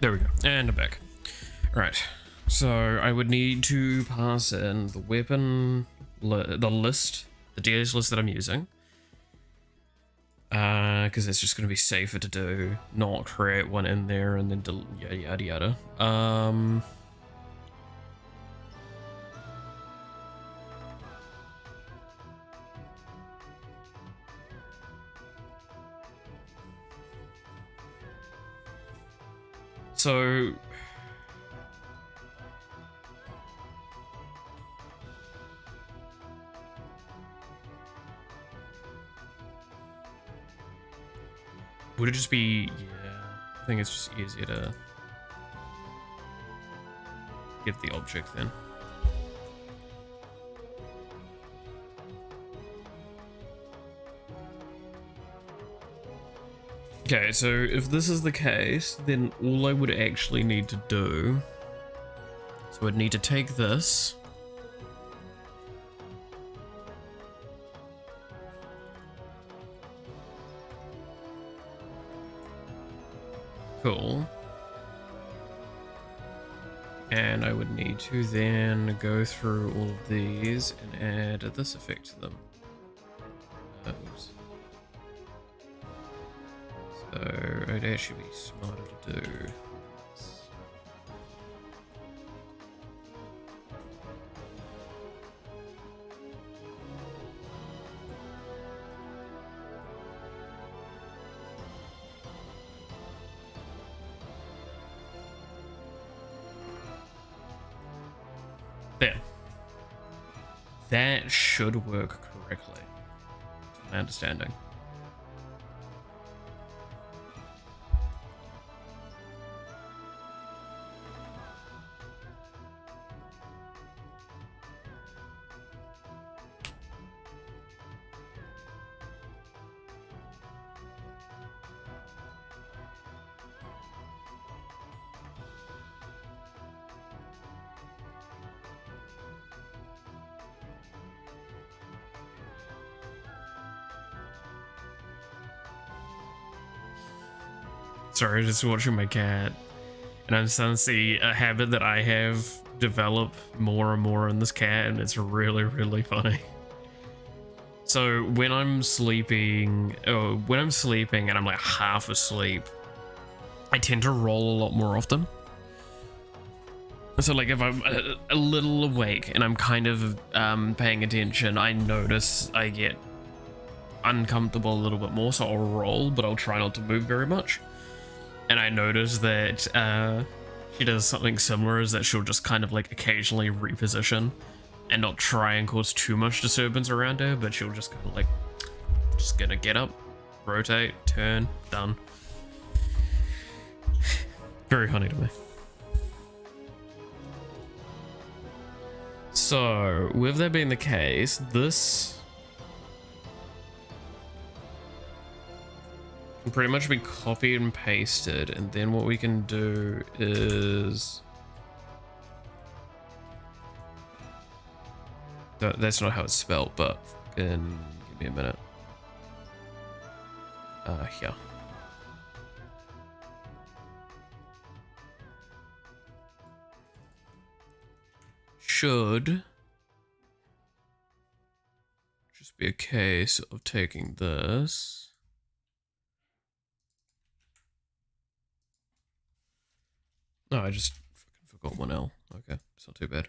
There we go, and I'm back. Right, so I would need to pass in the weapon, the list, the DS list that I'm using. Because it's just going to be safer to do, not create one in there and then yada yada yada. So would it just be, yeah, I think it's just easier to get the object then. Okay, so if this is the case, then all I would actually need to do, so I'd need to take this, Cool. And I would need to then go through all of these and add this effect to them. Oops. So it'd actually be smarter to do. There. That should work correctly, to my understanding. Sorry, just watching my cat, and I'm starting to see a habit that I have develop more and more in this cat, and it's really, really funny. So when I'm sleeping, and I'm like half asleep, I tend to roll a lot more often. So like if I'm a little awake and I'm kind of paying attention, I notice I get uncomfortable a little bit more, so I'll roll, but I'll try not to move very much. And I notice that she does something similar, is that she'll just kind of like occasionally reposition and not try and cause too much disturbance around her, but she'll just kind of like, just gonna get up, rotate, turn, done. Very funny to me. So, with that being the case, this can pretty much be copied and pasted, and then what we can do is... That's not how it's spelled, but give me a minute. Here. Should just be a case of taking this. No, I just fucking forgot one L. Okay, it's not too bad.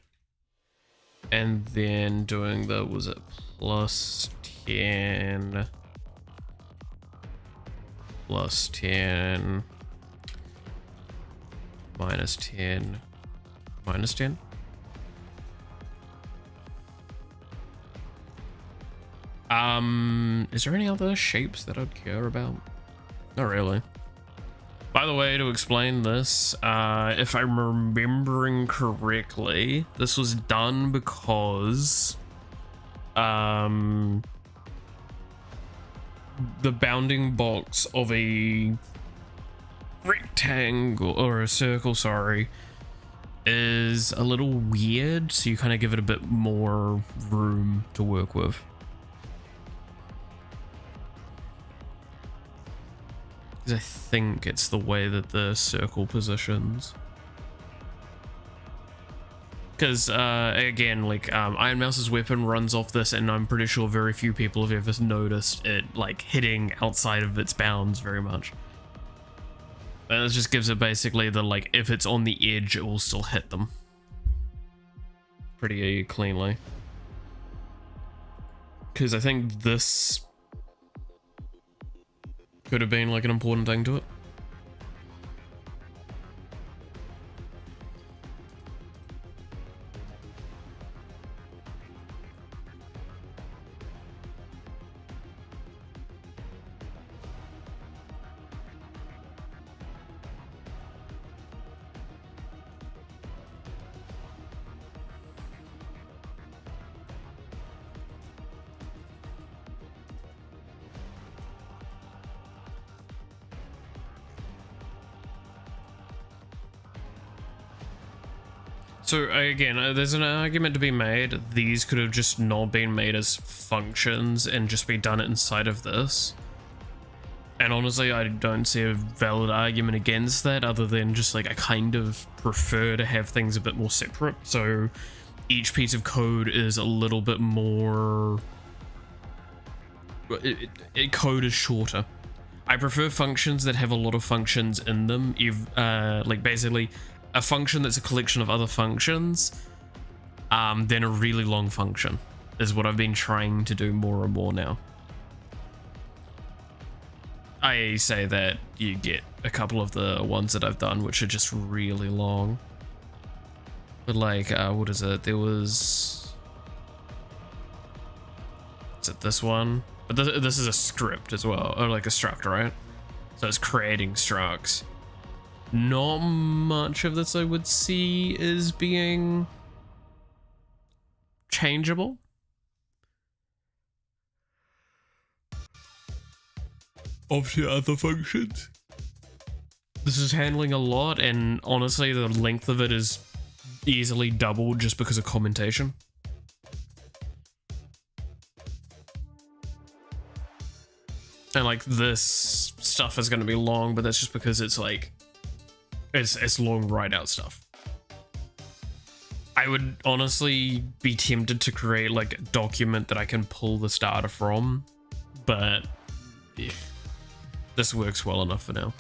And then doing the, was it plus 10, plus 10, minus 10, minus 10? Is there any other shapes that I'd care about? Not really. By the way, to explain this, if I'm remembering correctly, this was done because the bounding box of a rectangle, or a circle, sorry, is a little weird, so you kind of give it a bit more room to work with. I think it's the way that the circle positions. Because, again, like, Iron Mouse's weapon runs off this, and I'm pretty sure very few people have ever noticed it, like, hitting outside of its bounds very much. And it just gives it basically the, like, if it's on the edge, it will still hit them pretty cleanly. Because I think this could have been like an important thing to it. So again, there's an argument to be made. These could have just not been made as functions and just be done inside of this. And honestly, I don't see a valid argument against that other than just like I kind of prefer to have things a bit more separate. So each piece of code is a little bit more... code is shorter. I prefer functions that have a lot of functions in them. Like basically a function that's a collection of other functions, than a really long function is what I've been trying to do more and more now. I say that you get a couple of the ones that I've done which are just really long. But like, what is it? There was... Is it this one? But this is a script as well, or like a struct, right? So it's creating structs. Not much of this I would see as being changeable. Off to other functions. This is handling a lot, and honestly the length of it is easily doubled just because of commentation. And like this stuff is going to be long, but that's just because it's like it's long write out stuff. I would honestly be tempted to create like a document that I can pull this data from, but yeah, this works well enough for now.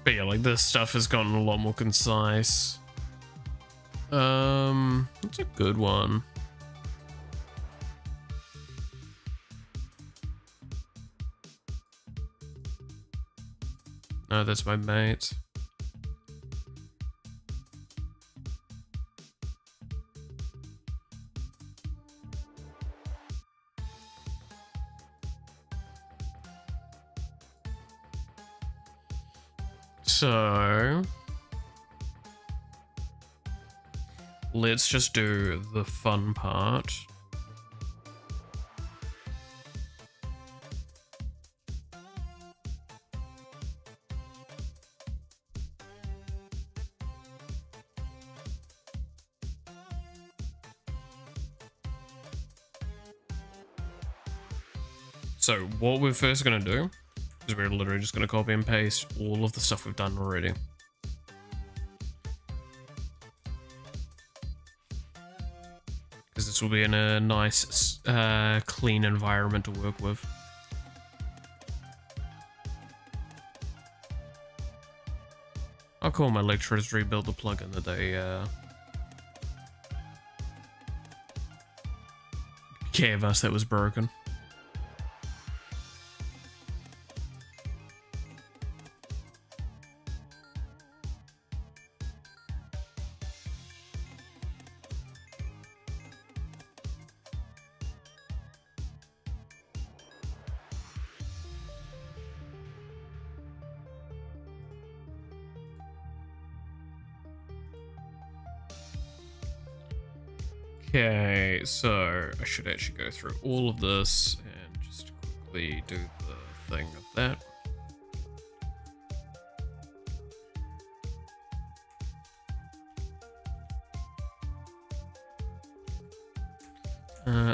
But yeah, like this stuff has gotten a lot more concise. That's a good one. No, that's my mate. So let's just do the fun part. So what we're first going to do is we're literally just going to copy and paste all of the stuff we've done already. Because this will be in a nice, clean environment to work with. Oh cool, my lecturers rebuilt the plugin that they gave us that was broken. Okay, so I should actually go through all of this and just quickly do the thing of that.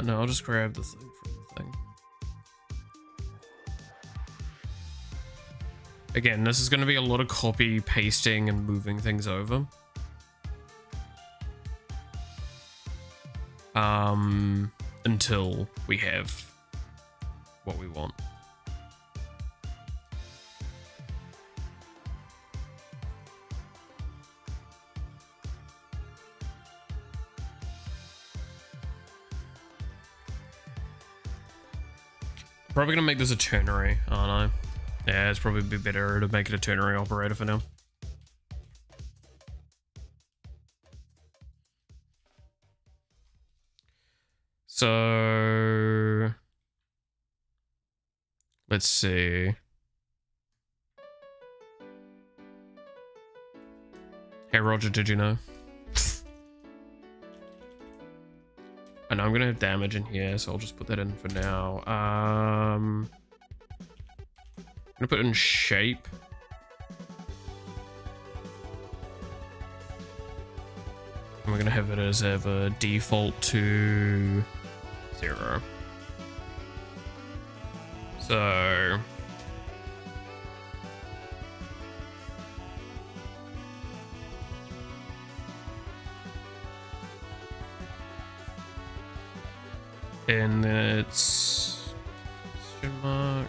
No, I'll just grab the thing from the thing. Again, this is going to be a lot of copy, pasting, and moving things over. Until we have what we want. Probably gonna make this a ternary, aren't I? Yeah, it's probably be better to make it a ternary operator for now. So let's see. Hey Roger, did you know? I know I'm gonna have damage in here, so I'll just put that in for now. I'm gonna put in shape. And we're gonna have it as ever default to 0. So and then it's question mark.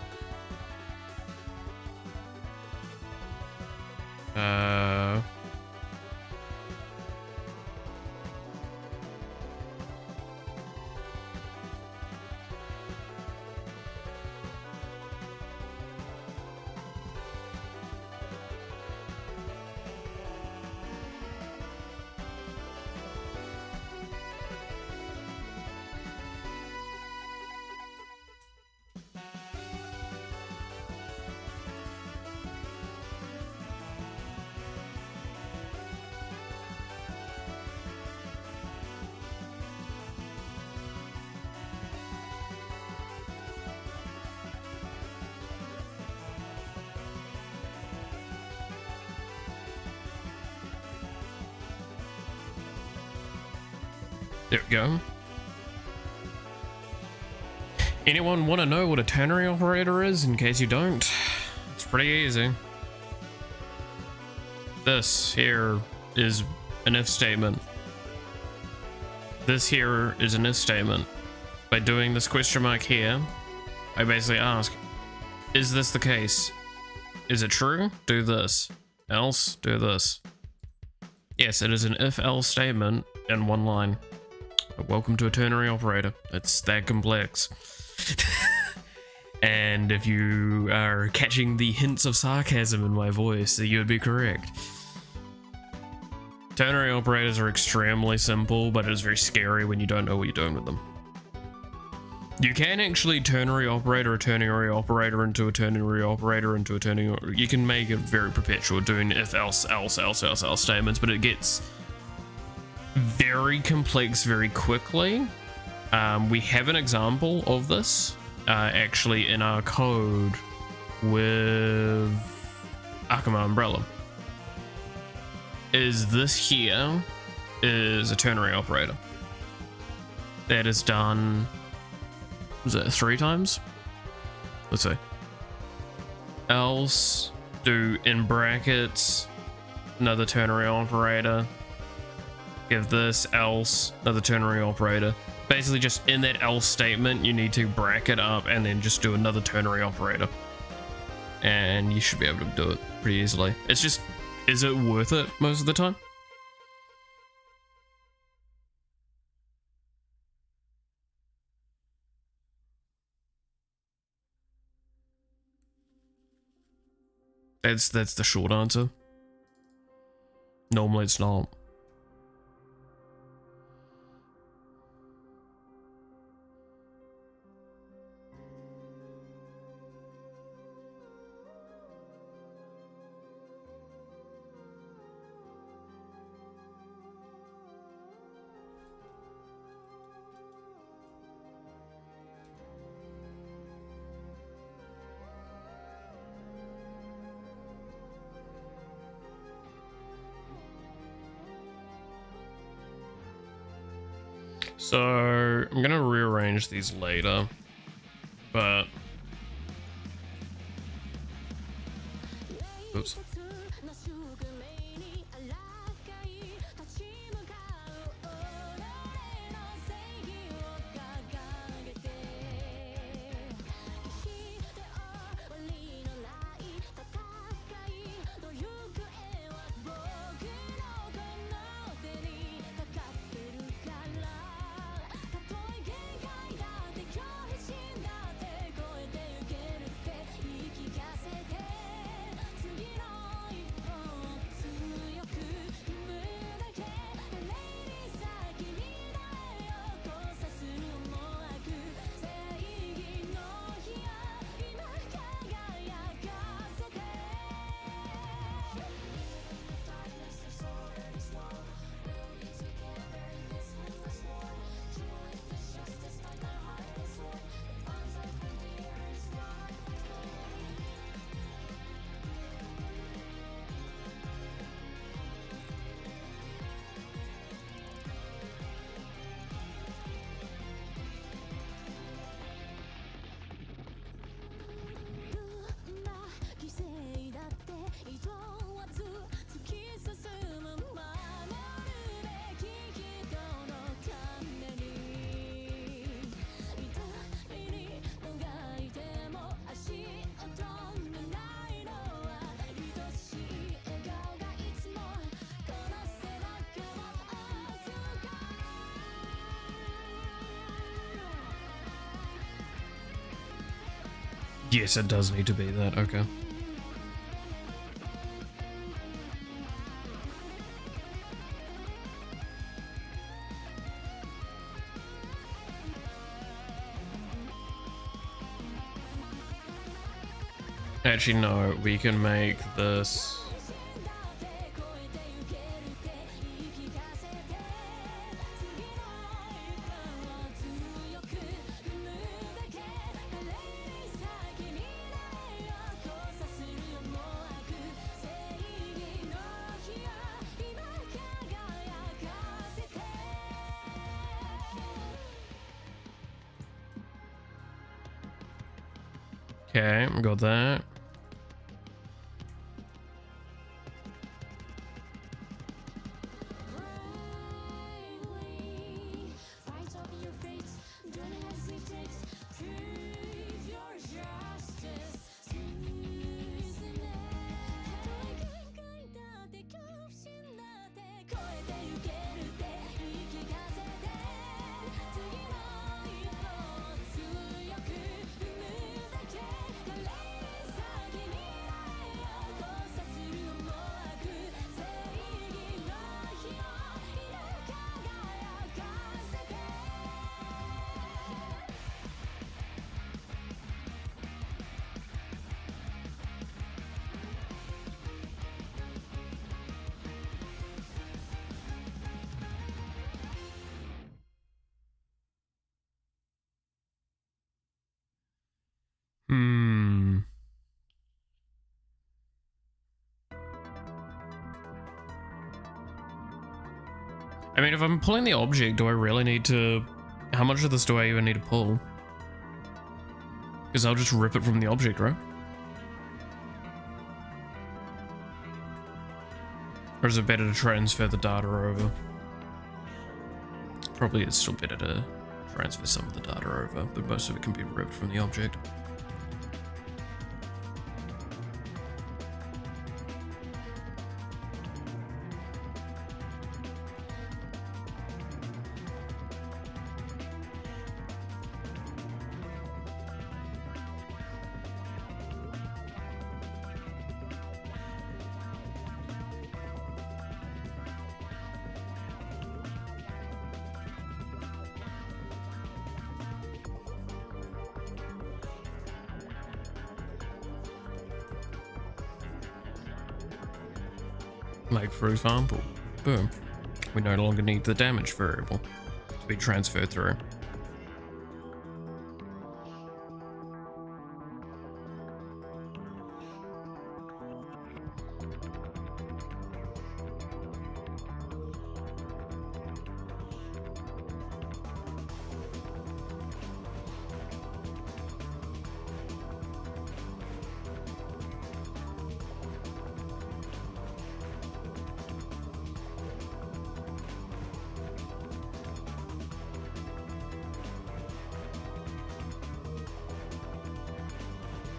There we go. Anyone want to know what a ternary operator is, in case you don't? It's pretty easy. This here is an if statement. This here is an if statement. By doing this question mark here, I basically ask, is this the case? Is it true? Do this. Else, do this. Yes, it is an if-else statement in one line. Welcome to a ternary operator. It's that complex. And if you are catching the hints of sarcasm in my voice, you would be correct. Ternary operators are extremely simple, but it is very scary when you don't know what you're doing with them. You can actually ternary operator a ternary operator into a ternary operator into a ternary. You can make it very perpetual, doing if else statements, but it gets very complex very quickly. We have an example of this actually in our code with Akama Umbrella. This here is a ternary operator that is done, was it 3 times? Let's see. Else, do in brackets, another ternary operator. Give this else, another ternary operator. Basically just in that else statement, you need to bracket up and then just do another ternary operator. And you should be able to do it pretty easily. It's just, is it worth it most of the time? That's the short answer. Normally it's not. So I'm gonna rearrange these later, but oops. Yes, it does need to be that, okay. Actually, no, we can make this. Okay, got that. I mean, if I'm pulling the object, do I really need to... How much of this do I even need to pull? Because I'll just rip it from the object, right? Or is it better to transfer the data over? Probably it's still better to transfer some of the data over, but most of it can be ripped from the object. Like, for example, boom, we no longer need the damage variable to be transferred through.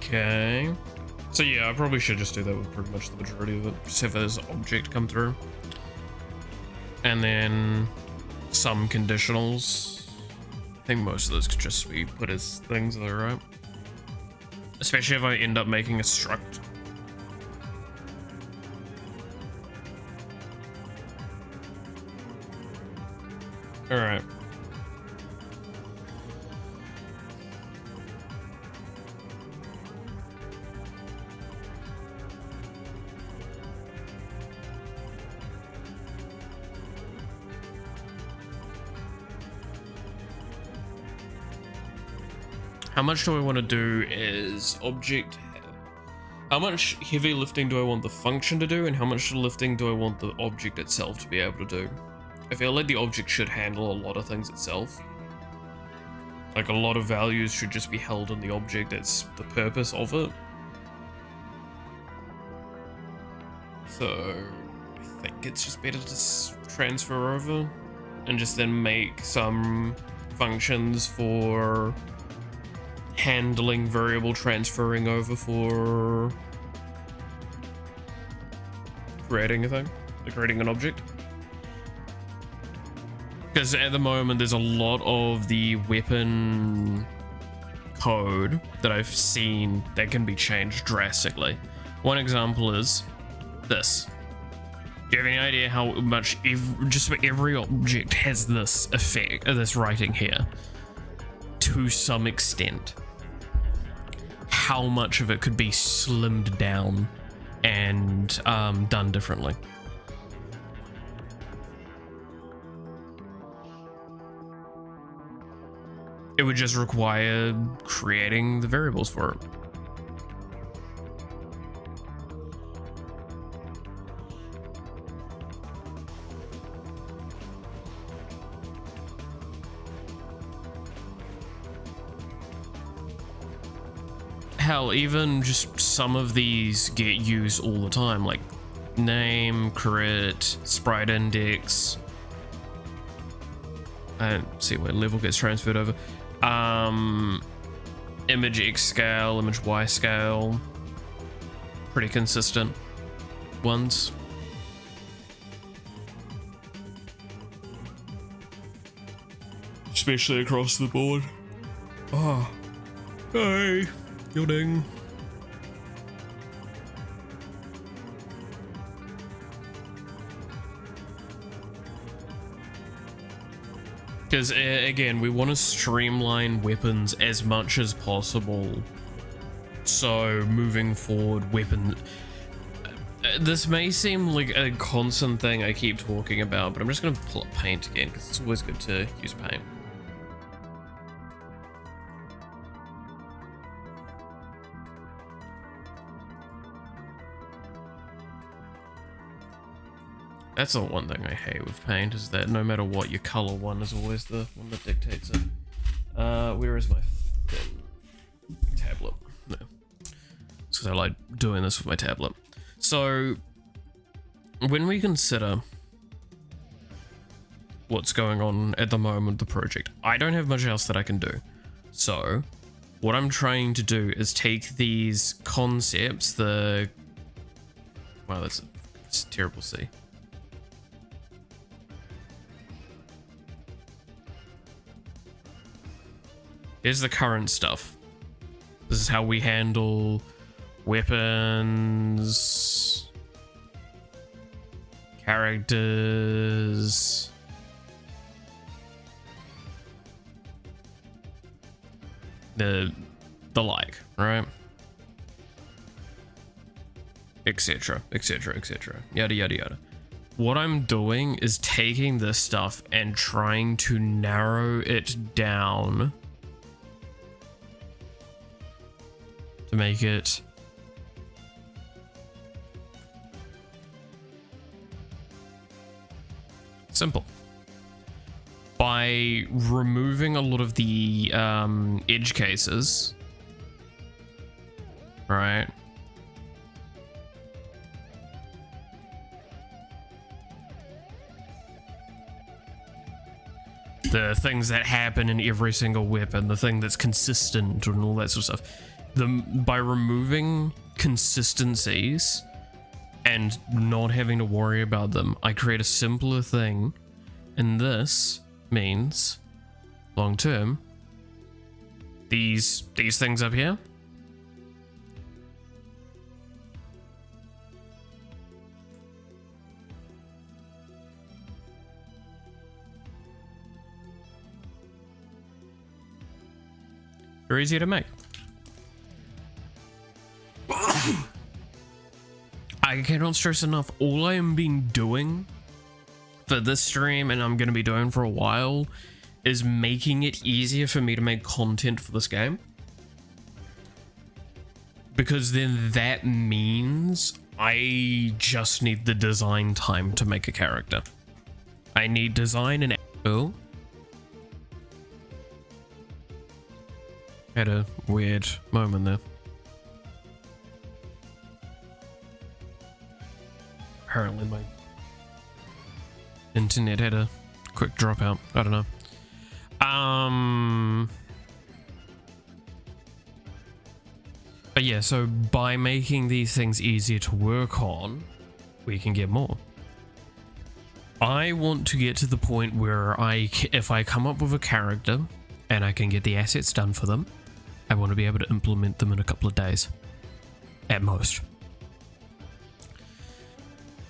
Okay, so yeah, I probably should just do that with pretty much the majority of it. Just have this object come through. And then some conditionals. I think most of those could just be put as things, though, right? Especially if I end up making a struct. Alright. How much do I want to do as object? How much heavy lifting do I want the function to do, and how much lifting do I want the object itself to be able to do? I feel like the object should handle a lot of things itself. Like, a lot of values should just be held in the object. That's the purpose of it. So I think it's just better to transfer over and just then make some functions for handling variable transferring over for creating a thing, like creating an object. Because at the moment there's a lot of the weapon code that I've seen that can be changed drastically. One example is this. Do you have any idea how much just about every object has this effect, this writing here? To some extent. How much of it could be slimmed down and done differently? It would just require creating the variables for it. Hell, even just some of these get used all the time, like name, crit, sprite index. I don't see where level gets transferred over. Image X scale, image Y scale. Pretty consistent ones. Especially across the board. Oh. Hey. Yielding. Because again, we want to streamline weapons as much as possible. So moving forward, this may seem like a constant thing I keep talking about, but I'm just going to pull up paint again because it's always good to use paint. That's the one thing I hate with paint, is that no matter what, your color one is always the one that dictates it. Where is my tablet? No. It's because I like doing this with my tablet. So, when we consider what's going on at the moment with the project, I don't have much else that I can do. So, what I'm trying to do is take these concepts, wow, it's terrible to see. Here's the current stuff. This is how we handle weapons, characters, the like, right? Etc, etc, etc, yada yada yada. What I'm doing is taking this stuff and trying to narrow it down to make it simple. By removing a lot of the edge cases, right? The things that happen in every single weapon, the thing that's consistent and all that sort of stuff. By removing consistencies and not having to worry about them, I create a simpler thing, and this means long term these things up here are easier to make. I cannot stress enough, all I am doing for this stream, and I'm going to be doing for a while, is making it easier for me to make content for this game. Because then that means I just need the design time to make a character. I need design and... Oh. Had a weird moment there. Apparently my internet had a quick dropout. I don't know. But yeah, so by making these things easier to work on, we can get more. I want to get to the point where if I come up with a character and I can get the assets done for them, I want to be able to implement them in a couple of days, at most.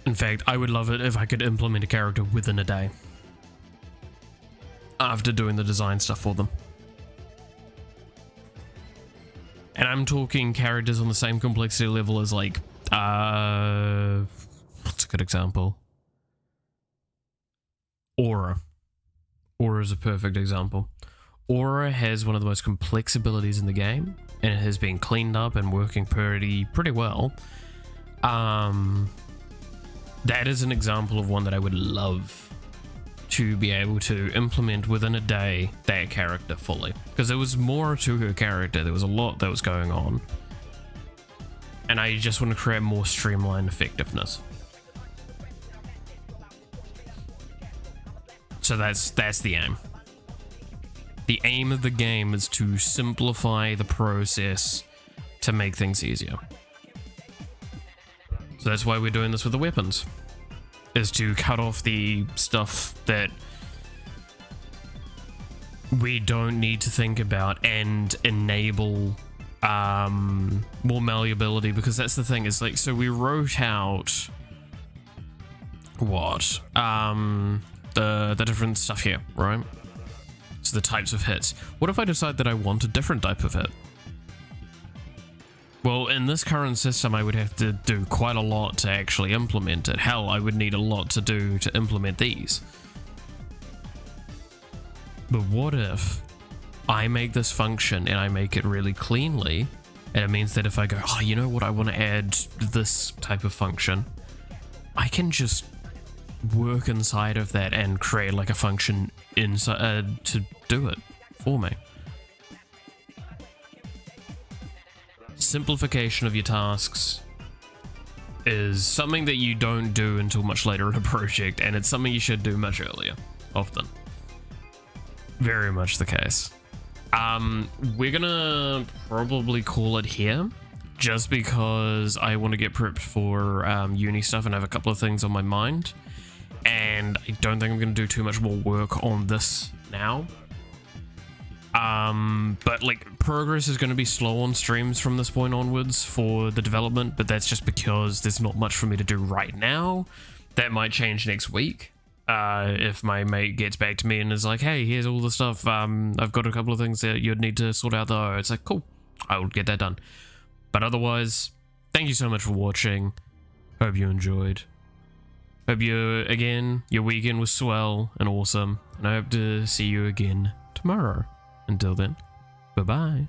In fact, I would love it if I could implement a character within a day after doing the design stuff for them. And I'm talking characters on the same complexity level as like, what's a good example? Aura. Aura is a perfect example. Aura has one of the most complex abilities in the game, and it has been cleaned up and working pretty well. That is an example of one that I would love to be able to implement within a day, that character fully. Because there was more to her character, there was a lot that was going on. And I just want to create more streamlined effectiveness. So that's the aim. The aim of the game is to simplify the process to make things easier. So that's why we're doing this with the weapons, is to cut off the stuff that we don't need to think about and enable more malleability, because that's the thing, is like, so we wrote out what the different stuff here, right? So the types of hits. What if I decide that I want a different type of hit? Well, in this current system, I would have to do quite a lot to actually implement it. Hell, I would need a lot to do to implement these. But what if I make this function and I make it really cleanly, and it means that if I go, oh, you know what, I want to add this type of function, I can just work inside of that and create like a function inside to do it for me. Simplification of your tasks is something that you don't do until much later in a project, and it's something you should do much earlier, often. Very much the case. We're gonna probably call it here, just because I want to get prepped for uni stuff and have a couple of things on my mind, and I don't think I'm gonna do too much more work on this now. But like, progress is going to be slow on streams from this point onwards for the development, but that's just because there's not much for me to do right now. That might change next week. If my mate gets back to me and is like, hey, here's all the stuff, I've got a couple of things that you'd need to sort out though. It's like, cool, I will get that done. But otherwise, thank you so much for watching. Hope you enjoyed. Hope your weekend was swell and awesome, and I hope to see you again tomorrow. Until then, bye-bye.